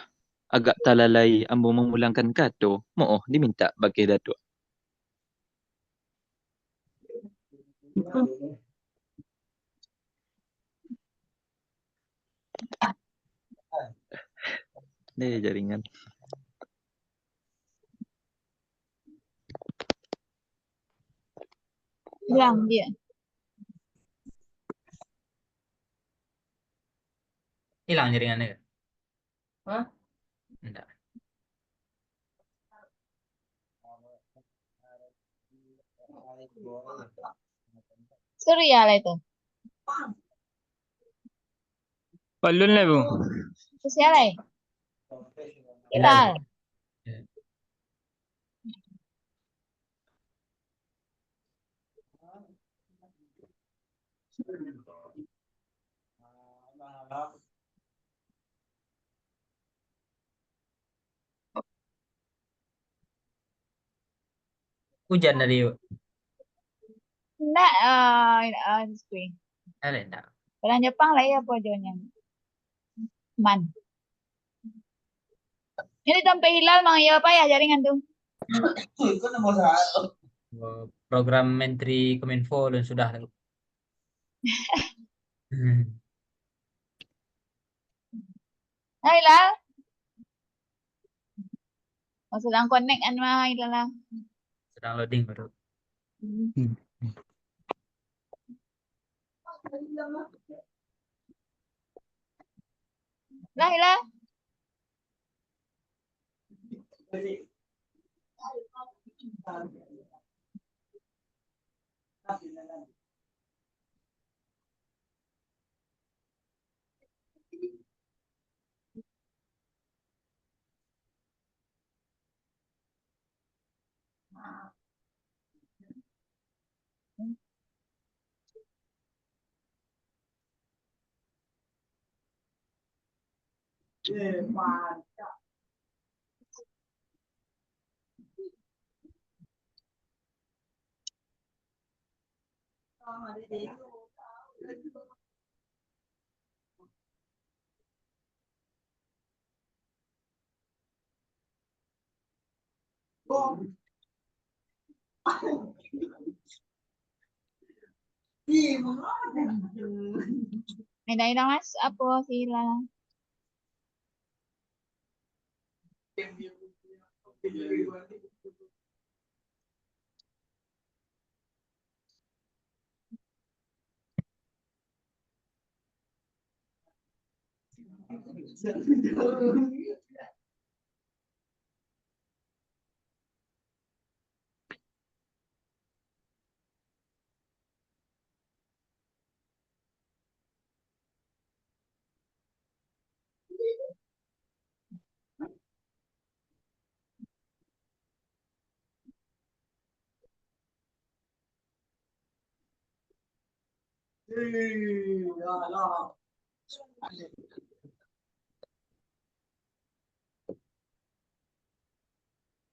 Agak talalai ambo memulangkan kato. Mo'oh diminta bagi datuk. Ini jaringan.
Hilang dia.
Hilang jaringannya.
Hah?
Enggak.
Surya lah itu.
Balun lah bu.
Surya lah. Hilal.
Hujan dari yuk.
Enggak, screen.
Enggak.
Orang Jepang lah ya pojonya. Man. Ini sampai hilal mang ya apa ya jaringan tuh?
Program Menteri Kominfo dan sudah.
Nah, hilal. Oh, sedang connect an mah hilal lah.
Sedang loading baru.
Lah hilal. Hilang mas, apa sih hilal?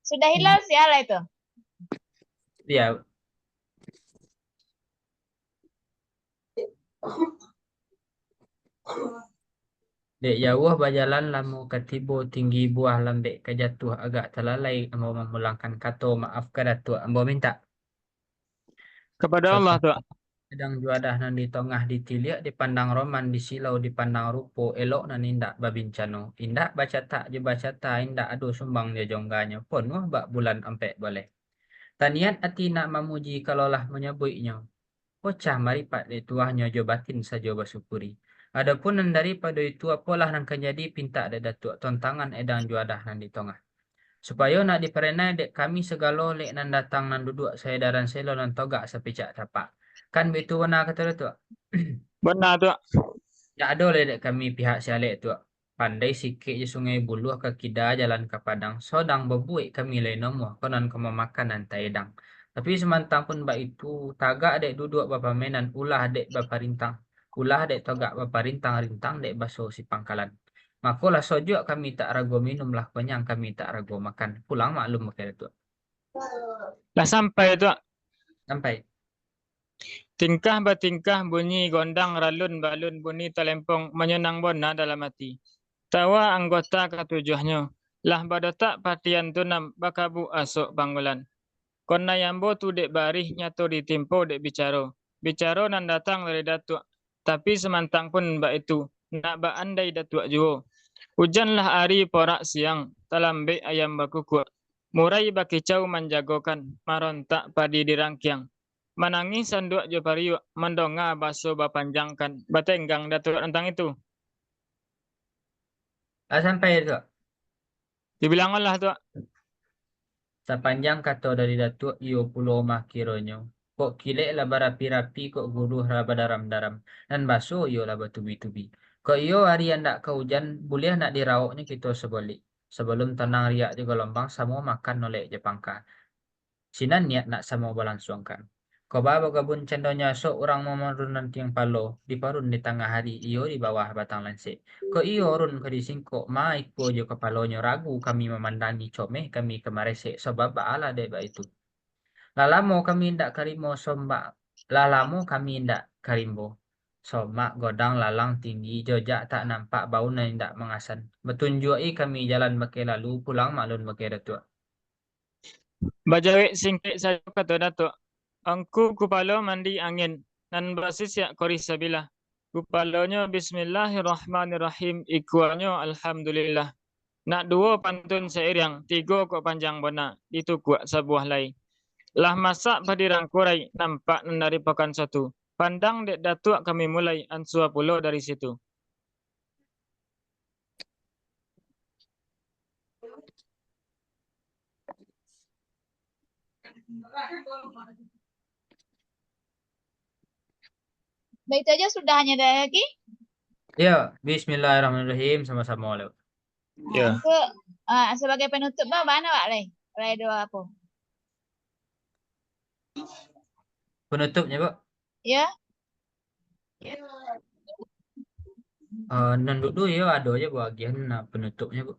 Sudah hilal sih ala itu.
Iya. Dek jauh berjalan lama ketibo tinggi buah lambek kejatuh agak terlalai ambo memulangkan kato maaf ke datuk ambo minta.
Kepada Allah tuh.
Sedang juadah nan di tengah ditiliak dipandang roman di silau dipandang rupo elok nan indak babincano indak baca tak je baca tak indak aduh sumbang dia jongganya pun wah bak bulan ampek boleh. Taniat ati nak memuji kalaulah menyebutnya. Pocah maripat de tuahnya jo batin saja bersyukuri. Adapun nan daripada itu apalah nan kan jadi pinta ada datuk tontangan edang juadah nan di tengah. Supaya nak diperenai dek kami segalo lek nan datang nan duduk saya daran selo nan togak sepicak tapak. Kan begitu benar kata tu.
Benar tu.
Tak ada oleh dek kami pihak sialek tu. Pandai sikit je Sungai Buloh ke Kida jalan ke Padang. Sodang berbuik kami lain nombor. Konon kau makan dan taedang. Tapi semantang pun bak itu tagak dek duduk bapa mainan ulah dek bapa rintang. Ulah dek togak bapa rintang-rintang dek baso si pangkalan. Makulah sojok kami tak ragu minum lah kenyang kami tak ragu makan. Pulang maklum makan tu.
Lah sampai tu.
Sampai.
Tingkah bertingkah bunyi gondang ralun balun bunyi telempong menyenang bona dalam hati. Tawa anggota ketujuhnya. Lah badotak patian tunam bakabu asok panggulan. Kona yambo tu dek barih nyato ditimpo dek bicara. Bicara nan datang dari datuk. Tapi semantang pun mbak itu. Nak ba andai datuk juo. Hujanlah hari porak siang. Talambe ayam bakukuk. Murai bakicau menjagokan. Marontak padi dirangkiang. Manangis sanduk jo pariuk. Mendonga baso bapanjangkan. Batenggang datuk tentang itu.
Sampai tu.
Dibilang lah tu.
Sepanjang kata dari Datuk iyo pulau mah kironyo. Kok kilek lah berapi-rapi kok guruh raba daram-daram. Dan baso iyo lah batubi-tubi. Kok iyo hari ndak ke hujan boleh nak dirauknya kita sebalik. Sebelum tenang riak di gelombang samo makan nolek Jepangka. Sinan niat nak samo balangsungkan. Kau bawa gabun cendonya sok orang memerun nanti yang palo. Diparun di tengah hari iyo di bawah batang lansik. Kau iyo run ke disingkok ma iku jo kepalonyo ragu kami memandangi comeh kami kemaresek sebab baala deba itu. Lalamo kami ndak karimo sombak. Lalamo kami ndak karimbo. Somak godang lalang tinggi jojak tak nampak bau na ndak mengasan. Betunjuki kami jalan pakai lalu pulang malun pakai datuk.
Bajawik singkit saja kata datuk. Angku kupalo mandi angin. Dan basis ya korisabila. Kupalonyo bismillahirrahmanirrahim. Ikuanyo alhamdulillah. Nak dua pantun seiring. Tiga kok panjang bona. Itu kuat sebuah lai. Lah masak pada rangkurai. Nampak dari pakan satu. Pandang dek datuk kami mulai. Ansua pulau dari situ.
Baik itu aja sudah, hanya ada lagi.
Ya, bismillahirrahmanirrahim sama-sama oleh.
Ya.
Ke sebagai penutup mana Pak Lay? Lay doa apa?
Penutupnya, Bu.
Ya.
Nan dulu ya ada aja bagian penutupnya, Bu.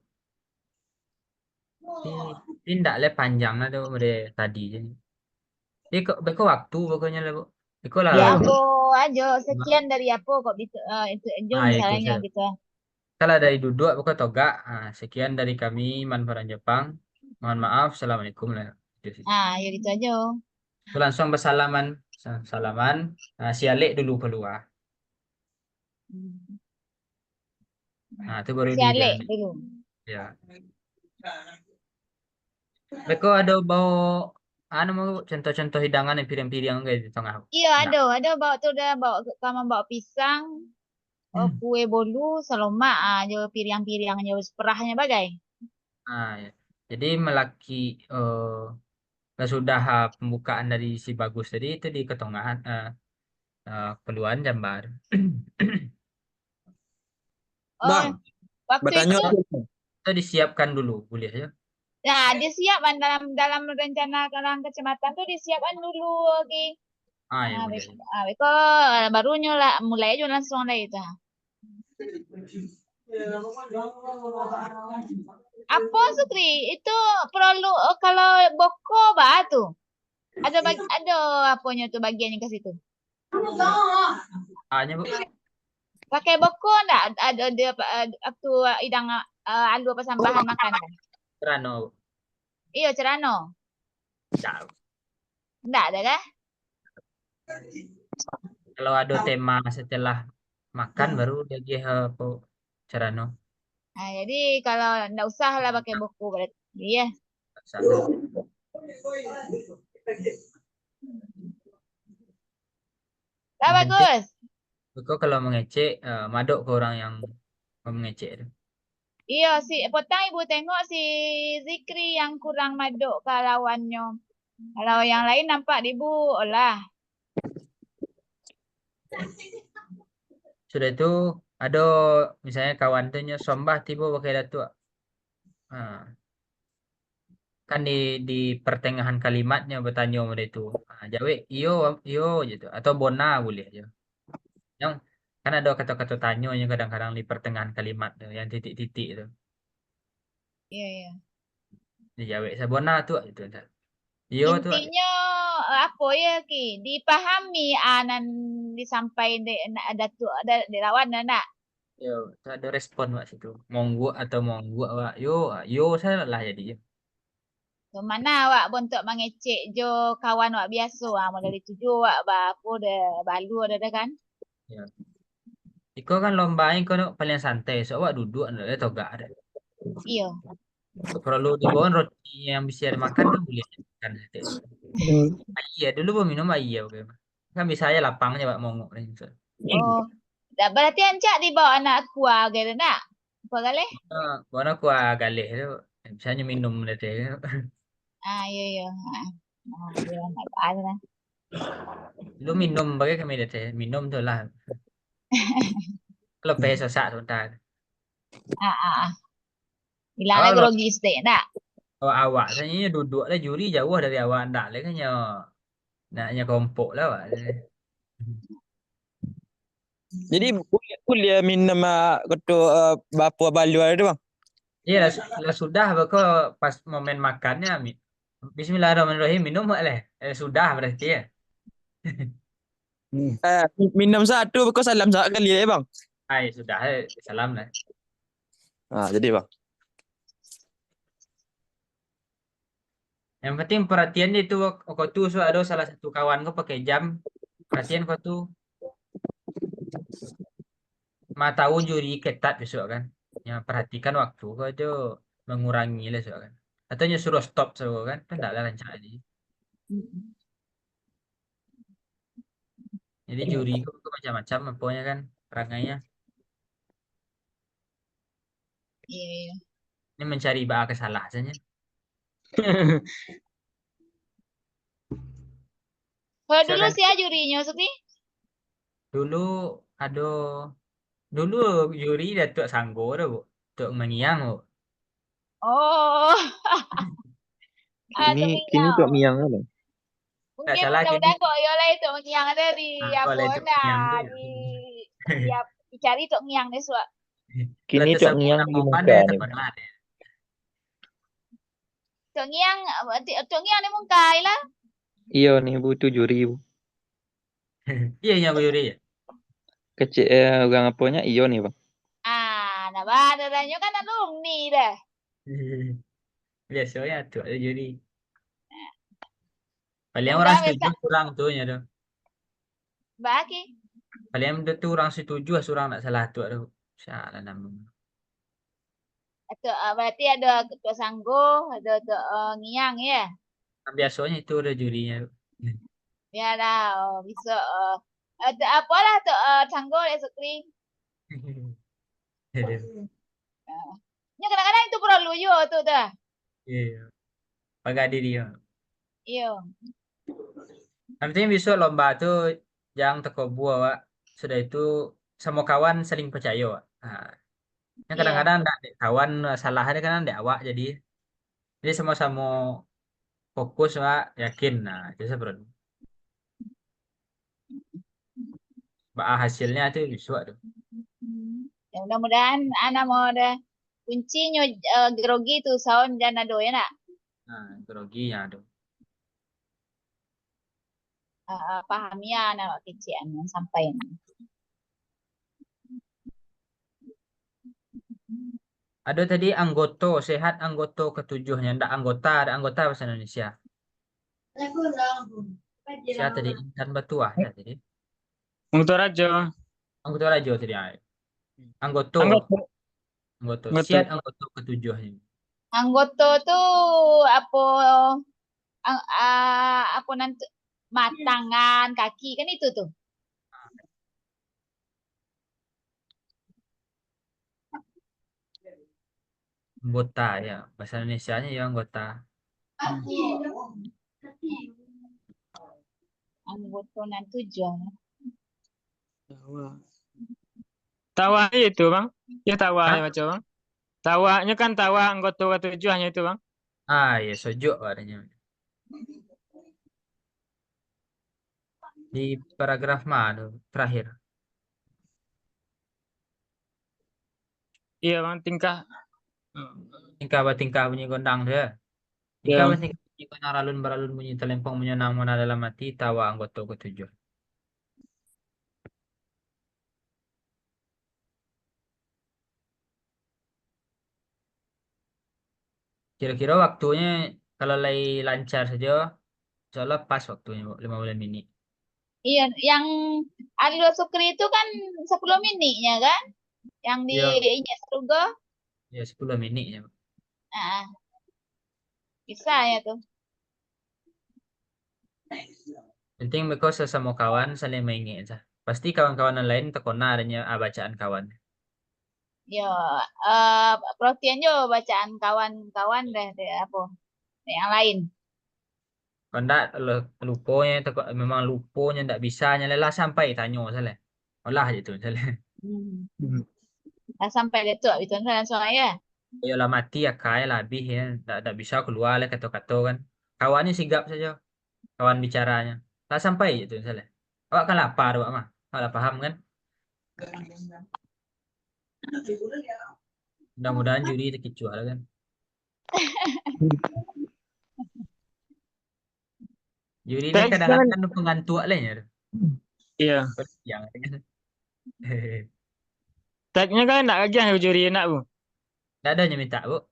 Tidak le panjang lah tuh dari tadi je. Beko waktu pokoknya lah, Bu. Beko lah.
Ya apa aja sekian dari apa kok bisa itu aja misalnya
itu.
gitu.
Kalau dari duduk beko toga. Sekian dari kami Manfaran Jepang. Mohon maaf. Assalamualaikum lah.
Ya gitu aja.
Itu langsung bersalaman. Salaman. Sialek dulu keluar. Itu baru
Sialek dulu.
Ya. Beko ada bau mau contoh-contoh hidangan yang piring-piring kayak di tengah.
Iya ada bawa tuh udah bawa pisang, kue bolu, saloma aja piring-piring aja seperahnya bagai.
Ya. Jadi melaki sudah pembukaan dari si Bagus tadi itu di ketongahan keluaran Jambar.
Bang,
Waktu
bertanya
itu
disiapkan dulu boleh ya?
Nah, disiapkan dalam rencana kecamatan tuh disiapkan dulu lagi.
Ya boleh.
Beko barunya lah mulai aja langsung lah itu. Apa Sukri? Itu perlu kalau boko batu. Ada apanya tuh bagiannya ke situ?
Bu.
Pakai boko enggak? Ada waktu idang alu apa sambahan makan?
Cerano.
Iya, cerano. Enggak ada kah?
Kalau ada tema setelah makan baru lagi cerano.
Jadi kalau enggak usah lah pakai buku berarti. Iya. Bagus.
Kok kalau mengecek madok ke orang yang mengecek.
Iya, petang ibu tengok si Zikri yang kurang maduk ke lawannya. Kalau yang lain nampak ibu, olah.
Sudah itu ada misalnya kawan tuh sombah tiba pakai datuk. Ah, kan di pertengahan kalimatnya bertanya pada itu. Jawe iyo iyo gitu atau bona boleh aja. Yang kan ada kata-kata tanya yang kadang-kadang di pertengahan kalimat tuh, yang titik-titik itu.
Iya, iya.
Dijawe sabona tuh itu. Iyo tuh.
Intinya apa ya Ki? Dipahami anan disampaikan datuk ada lawan nak.
Yo, tuh ada respon Wak situ. Monggo atau monggo Wak. Yo saya lah jadi.
So, mana awak bontok mengecek jo kawan awak biasa. Modal itu jo awak apa dah balu ada kan?
Ya. Iko kan lomba ini kan paling santai. So Wak duduk ada toga ada.
Iya.
Perlu dibawa roti yang bisa dimakan kan boleh kan. Iya dulu mau minum iya oke. Kan bisa aja lapangnya Wak monggo.
Oh. Dah berarti ancak dibawa anak kuah gitu nak. Apa kali?
Bona kuah galih itu misalnya minum deh.
Iya iya. Iya nak ada lah.
Lu minum bagai kami deh. Minum tuh lah. Kalau peso sak sebentar.
Ah. Hilanglah
Kalau
grogi sedek nak.
awak saya duduk lah juri jauh dari awak ndak lah kan naknya kompok lah Wak.
Jadi kuliah minum ketua bapa balu ada bang.
Iya lah sudah kok pas momen makannya Bismillahirrahmanirrahim minum boleh. Sudah berarti ya.
Minum satu kau salam sekali ya bang.
Sudah salam lah.
Jadi bang.
Yang penting perhatian itu kau tuh so ada salah satu kawan kau pakai jam. Perhatian kau tuh tahu juri ketat besok kan. Yang perhatikan waktu kau tuh mengurangi lah besok kan. Atau suruh stop so kan. Kan enggak lah lancar aja. Jadi juri kau macam-macam apanya kan perangainya.
Iya.
Ini mencari bahan kesalahannya.
Kalau
So,
dulu
kan
sih jurinya Sukri.
dulu dulu juri Datuk Sanggo dah bu, Datuk Mengiang bu.
Oh.
Kini
Mengiang.
Tok Miang apa?
Tak
Mungkin
salah kini
mudah-mudahan kok yo lah itu mengiang ada di apa
oleh Datuk Mengiang tu
nah
ya.
dicari tok ngiang deh suak.
Kini
Datuk
Tok
Sanggo
Miang
nak
di
mau
muka
pandai
ni.
terkenal dia.
Tok ngiang ni mungkai lah.
Iya nih butuh juri bu.
Iya yang juri ya.
Kecil orang apanya iyo nih bang.
Nah badannya kan alumni dah.
Biasanya tu ada juri. Paling
Mudah
orang
biasa
setuju kurang tu nya tu.
baki.
Paling tu orang setuju surang nak salah tu ada. Salah nama.
Atau berarti ada ketua sanggo, ada tok ngiang ya.
Biasanya itu ada jurinya.
Biarlah bisa ada apalah tok sanggo ya Sukri. Nya kadang-kadang itu perlu yo tu dah.
Iya. Pakai diri ya.
Iya.
Nanti besok lomba tu yang teko buah Wak. Sudah itu semua kawan saling percaya Wak. Yang
Iya.
kadang-kadang ndak ada kawan salahnya kan ndak awak jadi sama-sama fokus Wak, yakin. Nah, itu sebenarnya. Hasilnya itu besok tuh.
Ya, mudah-mudahan anak mau ada kuncinya grogi tu sound dan ado ya nak.
Nah, groginya tuh.
Pahami ya anak kecil yang sampai.
Ada tadi anggota sehat anggota ketujuhnya ndak anggota ada anggota bahasa Indonesia. Siapa tadi Intan Batuah ya tadi.
Untuk Rajo.
Anggota Rajo tadi. Anggota
Anggota.
siap anggota ketujuhnya.
Anggota tu apa apa nanti tangan kaki kan itu tuh.
Anggota ya. Bahasa Indonesianya ya anggota.
Anggota nan tujuan.
Tawa itu bang, ya tawa
Hah?
ya baca bang. Tawanya kan tawa anggota tujuannya itu bang.
Ah ya sojo adanya. Di paragraf mana terakhir?
Iya bang, tingkah.
Tingkah bunyi gondang dia. Tingkah
Ya.
tingkah bunyi gondang ralun beralun bunyi telempong menyenang mana dalam hati tawa anggota ketujuh. Kira-kira waktunya kalau lagi lancar saja, soalnya pas waktunya 15 menit.
Iya, yang Aldo Sukri itu kan 10 menitnya kan? Yang di
Iya,
Inya Serugo.
ya 10 menit ya.
Nah, bisa ya tuh.
Penting mereka sesama kawan saling mengingat aja. Pasti kawan-kawan yang lain terkena adanya bacaan kawan.
Yo, protein yo bacaan kawan-kawan deh apa? Yang lain.
Kalau enggak lupanya memang lupanya enggak bisa lelah sampai tanya salah. Olah aja tuh salah.
Nah, sampai dia tuh itu langsung aja.
Ya lah mati ya kaya lah habis ya. Enggak bisa keluar lah kata-kata kan. Kawannya sigap saja. Kawan bicaranya. Lah sampai itu salah. Awak kan lapar awak mah. Awak paham kan? Mudah-mudahan juri terkecuali kan. Juri ini
Teks kan,
kadang-kadang pengantuk lah ya.
iya.
Yang
Tagnya kan nak lagi yang juri nak bu.
Enggak ada yang minta, Bu.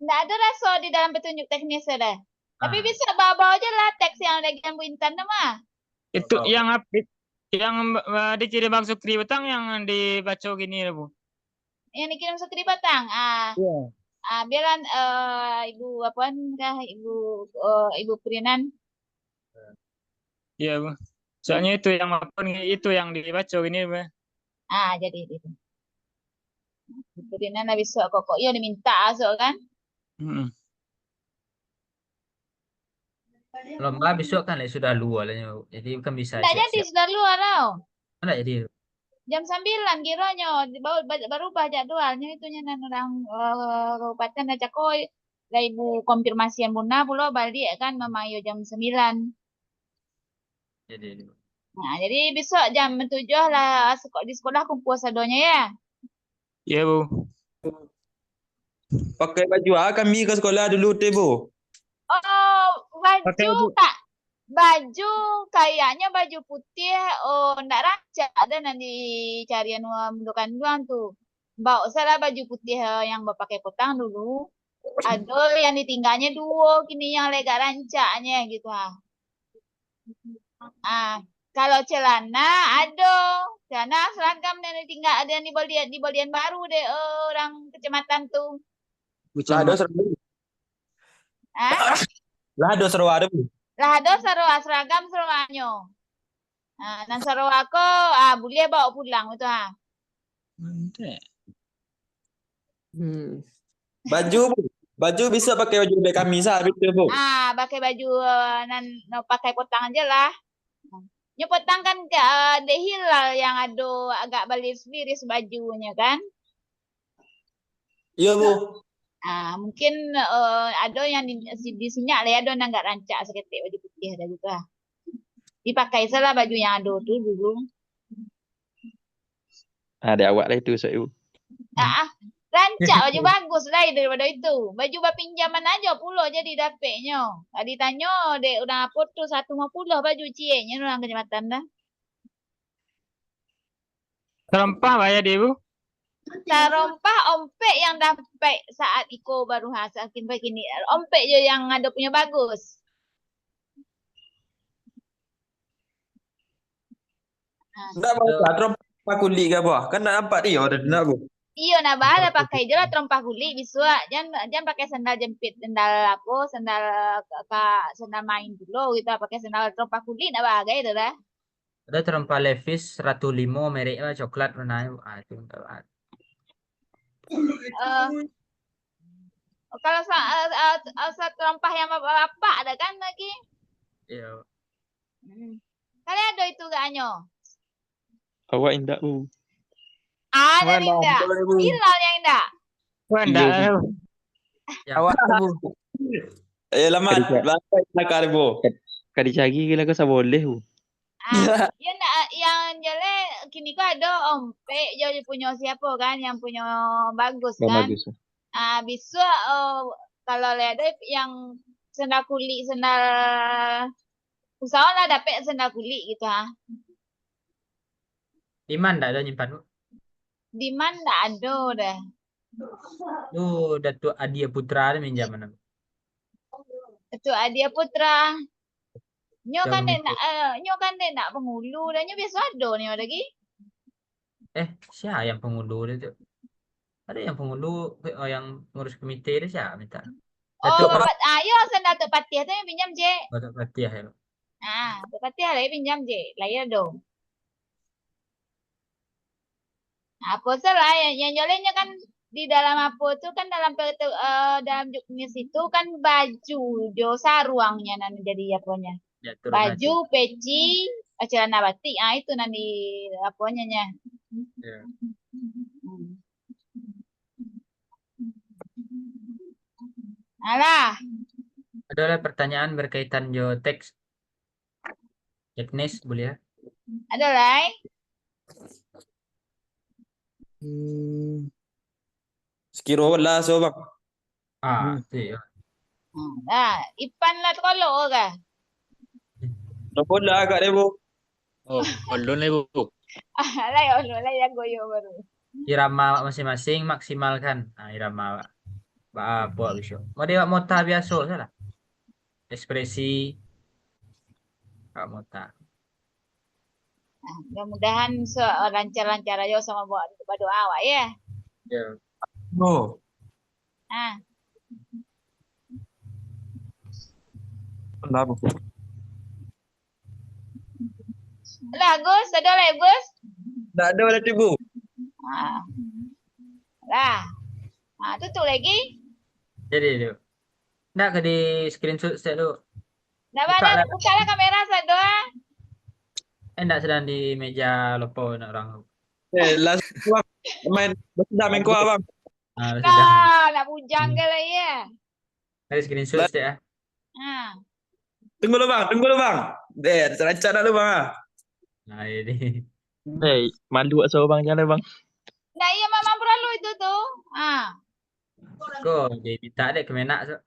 Nggak ada rasa di dalam petunjuk teknis ada. Tapi
Ah,
bisa bawa aja lah teks yang lagi Bu Intan mah.
Itu
oh.
yang yang diciri Bang Sukri Betang yang dibaca gini lah bu.
Yang dikirim Sukri Batang.
Iya.
Biaran Ibu apaan kah Ibu Prinan.
Iya bu. Soalnya itu yang itu yang dibaca gini bu.
Jadi itu. Ibu Prinan habis sok kok yo diminta sok kan.
Mm-mm.
Lomba besok kan sudah luar lah. Jadi kan bisa
Nggak jadi
siap-siap.
sudah luar tau.
Enggak jadi.
Jam 9 kiranya baru jadwalnya itunya nan orang kabupaten aja koi. Lah Ibu konfirmasian Bunda pulau balik kan mamayo jam 9.
Jadi.
Nah, jadi besok jam 7 lah di sekolah kumpul sadonya ya.
Iya bu.
Pakai baju kami ke sekolah dulu teh, Bu.
Oh,
Pakai
baju
bu.
Kak. Baju kayaknya baju putih ndak rancak ada nanti carian mendukan doang tuh. Bawa salah baju putih yang pakai potang dulu. Ada yang ditinggalnya dua kini yang lega rancaknya gitu kalau celana ada celana seragam dan tinggal ada yang di balian baru deh orang kecamatan tuh.
Lah ada seragam. Lah ada seragam, Bu.
Lah ada seragam seruanyo. Dan seru aku boleh bawa pulang itu
Mantap.
Baju, Bu. Baju bisa pakai baju bebek kami betul, Bu.
Pakai baju pakai potang aja lah. Nyo potang kan deh hilal yang ada agak balis-biris bajunya kan.
Iya, Bu.
Mungkin ada yang di sini ada yang nggak rancak seketik baju putih ada juga. Dipakai salah baju yang ada tuh dulu.
Ada awak lah itu, saya.
Rancak baju bagus lah daripada itu. Baju pinjaman aja pulau jadi dapetnya. Tadi tanya dek udah apa tuh 150 baju cienya orang kecamatan dah.
Serempah bayar dia bu.
Tarompah ompek yang dapat saat Iko baru hasakin begini. Ompek je yang ada punya bagus.
Enggak apa trompa kulit ke apa? Kan nak nampak dia ada nak, Bu.
Iya, nah ada pakai je lah terompah kulit bisa. Jangan pakai sandal jepit, sandal main dulu gitu. Pakai sandal terompah kulit nak bagai itu dah.
Ada terempah Levi's 105 mereknya coklat warnanya. Itu enggak.
Kalau satu rempah yang bapak ada kan lagi.
Iya.
Kalian ada itu gak Anyo?
Awak indak bu.
Ada
Mana
indah.
boleh, Bu?
Hilal yang indah.
Wanda,
Iya, Bu.
Yang
Awak bu. Lama
Kerja.
belakang bu.
Kadi cagi gila ke sa boleh bu.
Yang jale kini kok ada ompe jadi punya siapa kan yang punya bagus
Bang
kan.
bagus.
Bisa kalau lihat yang sendal kulit sendal usahalah dapat sendal kulit gitu ha.
di mana ada nyimpan bu?
Di mana ada dah.
Tuh Datuk Adia Putra ada minjam mana?
Itu Adia Putra. Nyo
Yang
kan dek
itu.
nak nak pengulu dan nyo biasa ada ni lagi.
Siapa yang pengunduh dia tuh? Ada yang pengunduh yang ngurus komite dia siapa minta? Datuk
Bapak ayo sendal tu patih tu yang pinjam je.
Datuk Fatih ya.
Tu patih lagi pinjam je. Layar dong. Apa salah yang jolenya kan di dalam apa tu kan dalam juknis itu kan baju jo saruangnya nanti jadi apanya. Baju, peci, celana batik, itu nanti apanya nya.
Ya.
Alah.
Ada pertanyaan berkaitan geoteks. Agnes boleh ya?
Ada lah.
Sekiro lah so bang.
Iya.
Ipan lah kalau ke?
Telepon lah agak deh bu.
Oh, ulun nih Bu.
Lah ya goyo baru.
Irama masing-masing maksimalkan. Irama apa bisa. Mau dia mota biasa salah. Ekspresi mota.
Mudah-mudahan lancar-lancar aja sama buat doa awak ya.
Ya.
Oh. Kenapa?
Lah Gus, ada lah Gus.
Tak ada berarti bu.
Lah. Tutup lagi.
Jadi tu. Nak ke di screenshot set tu.
Buka lah kamera satu
Nak sedang di meja lupa nak orang.
Last bang. Main kuah bang.
Nak bujang ke lah ya.
Ada screenshot set ah.
Tunggu lu bang. Selancar dah lu bang.
Ini.
Malu tak seorang jalan bang.
Nah iya memang perlu itu tuh.
Kok dia minta dek kemenak so.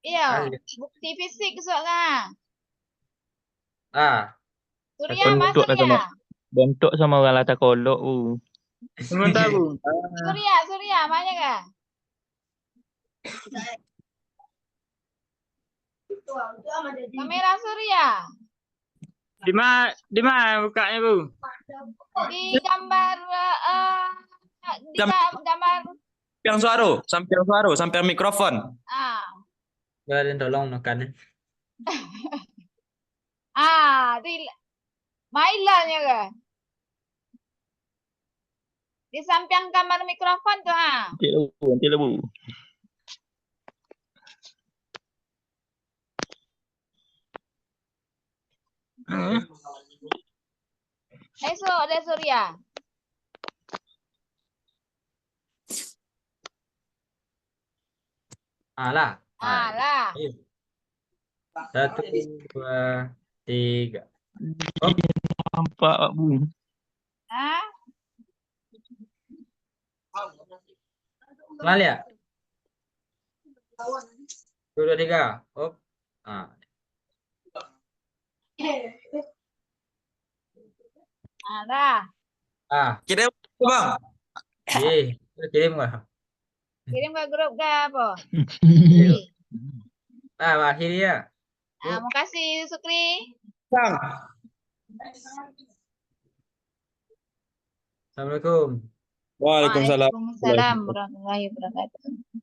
Iya, bukti fisik soalnya. Surya
Bentuk
masuk ya.
Bentuk sama orang lata kolok bu.
Sebentar Bu.
Surya mana kah? Kamera Surya.
Di mana bukanya Bu?
Di gambar gambar
Yang suara, sampai mikrofon.
Kalian tolong nekan.
Di mailannya kah? Di samping kamar mikrofon tuh
Nanti lah bu.
Ada Surya.
Alah. 1, 2, 3.
Nampak bu.
Kenal ya? 1, 2, 3. Op.
Kirim bang.
Kirim nggak?
Kirim ke grup ke apa?
Akhir ya.
Makasih Sukri.
Bang.
Assalamualaikum.
Waalaikumsalam.
Waalaikumsalam warahmatullahi wabarakatuh.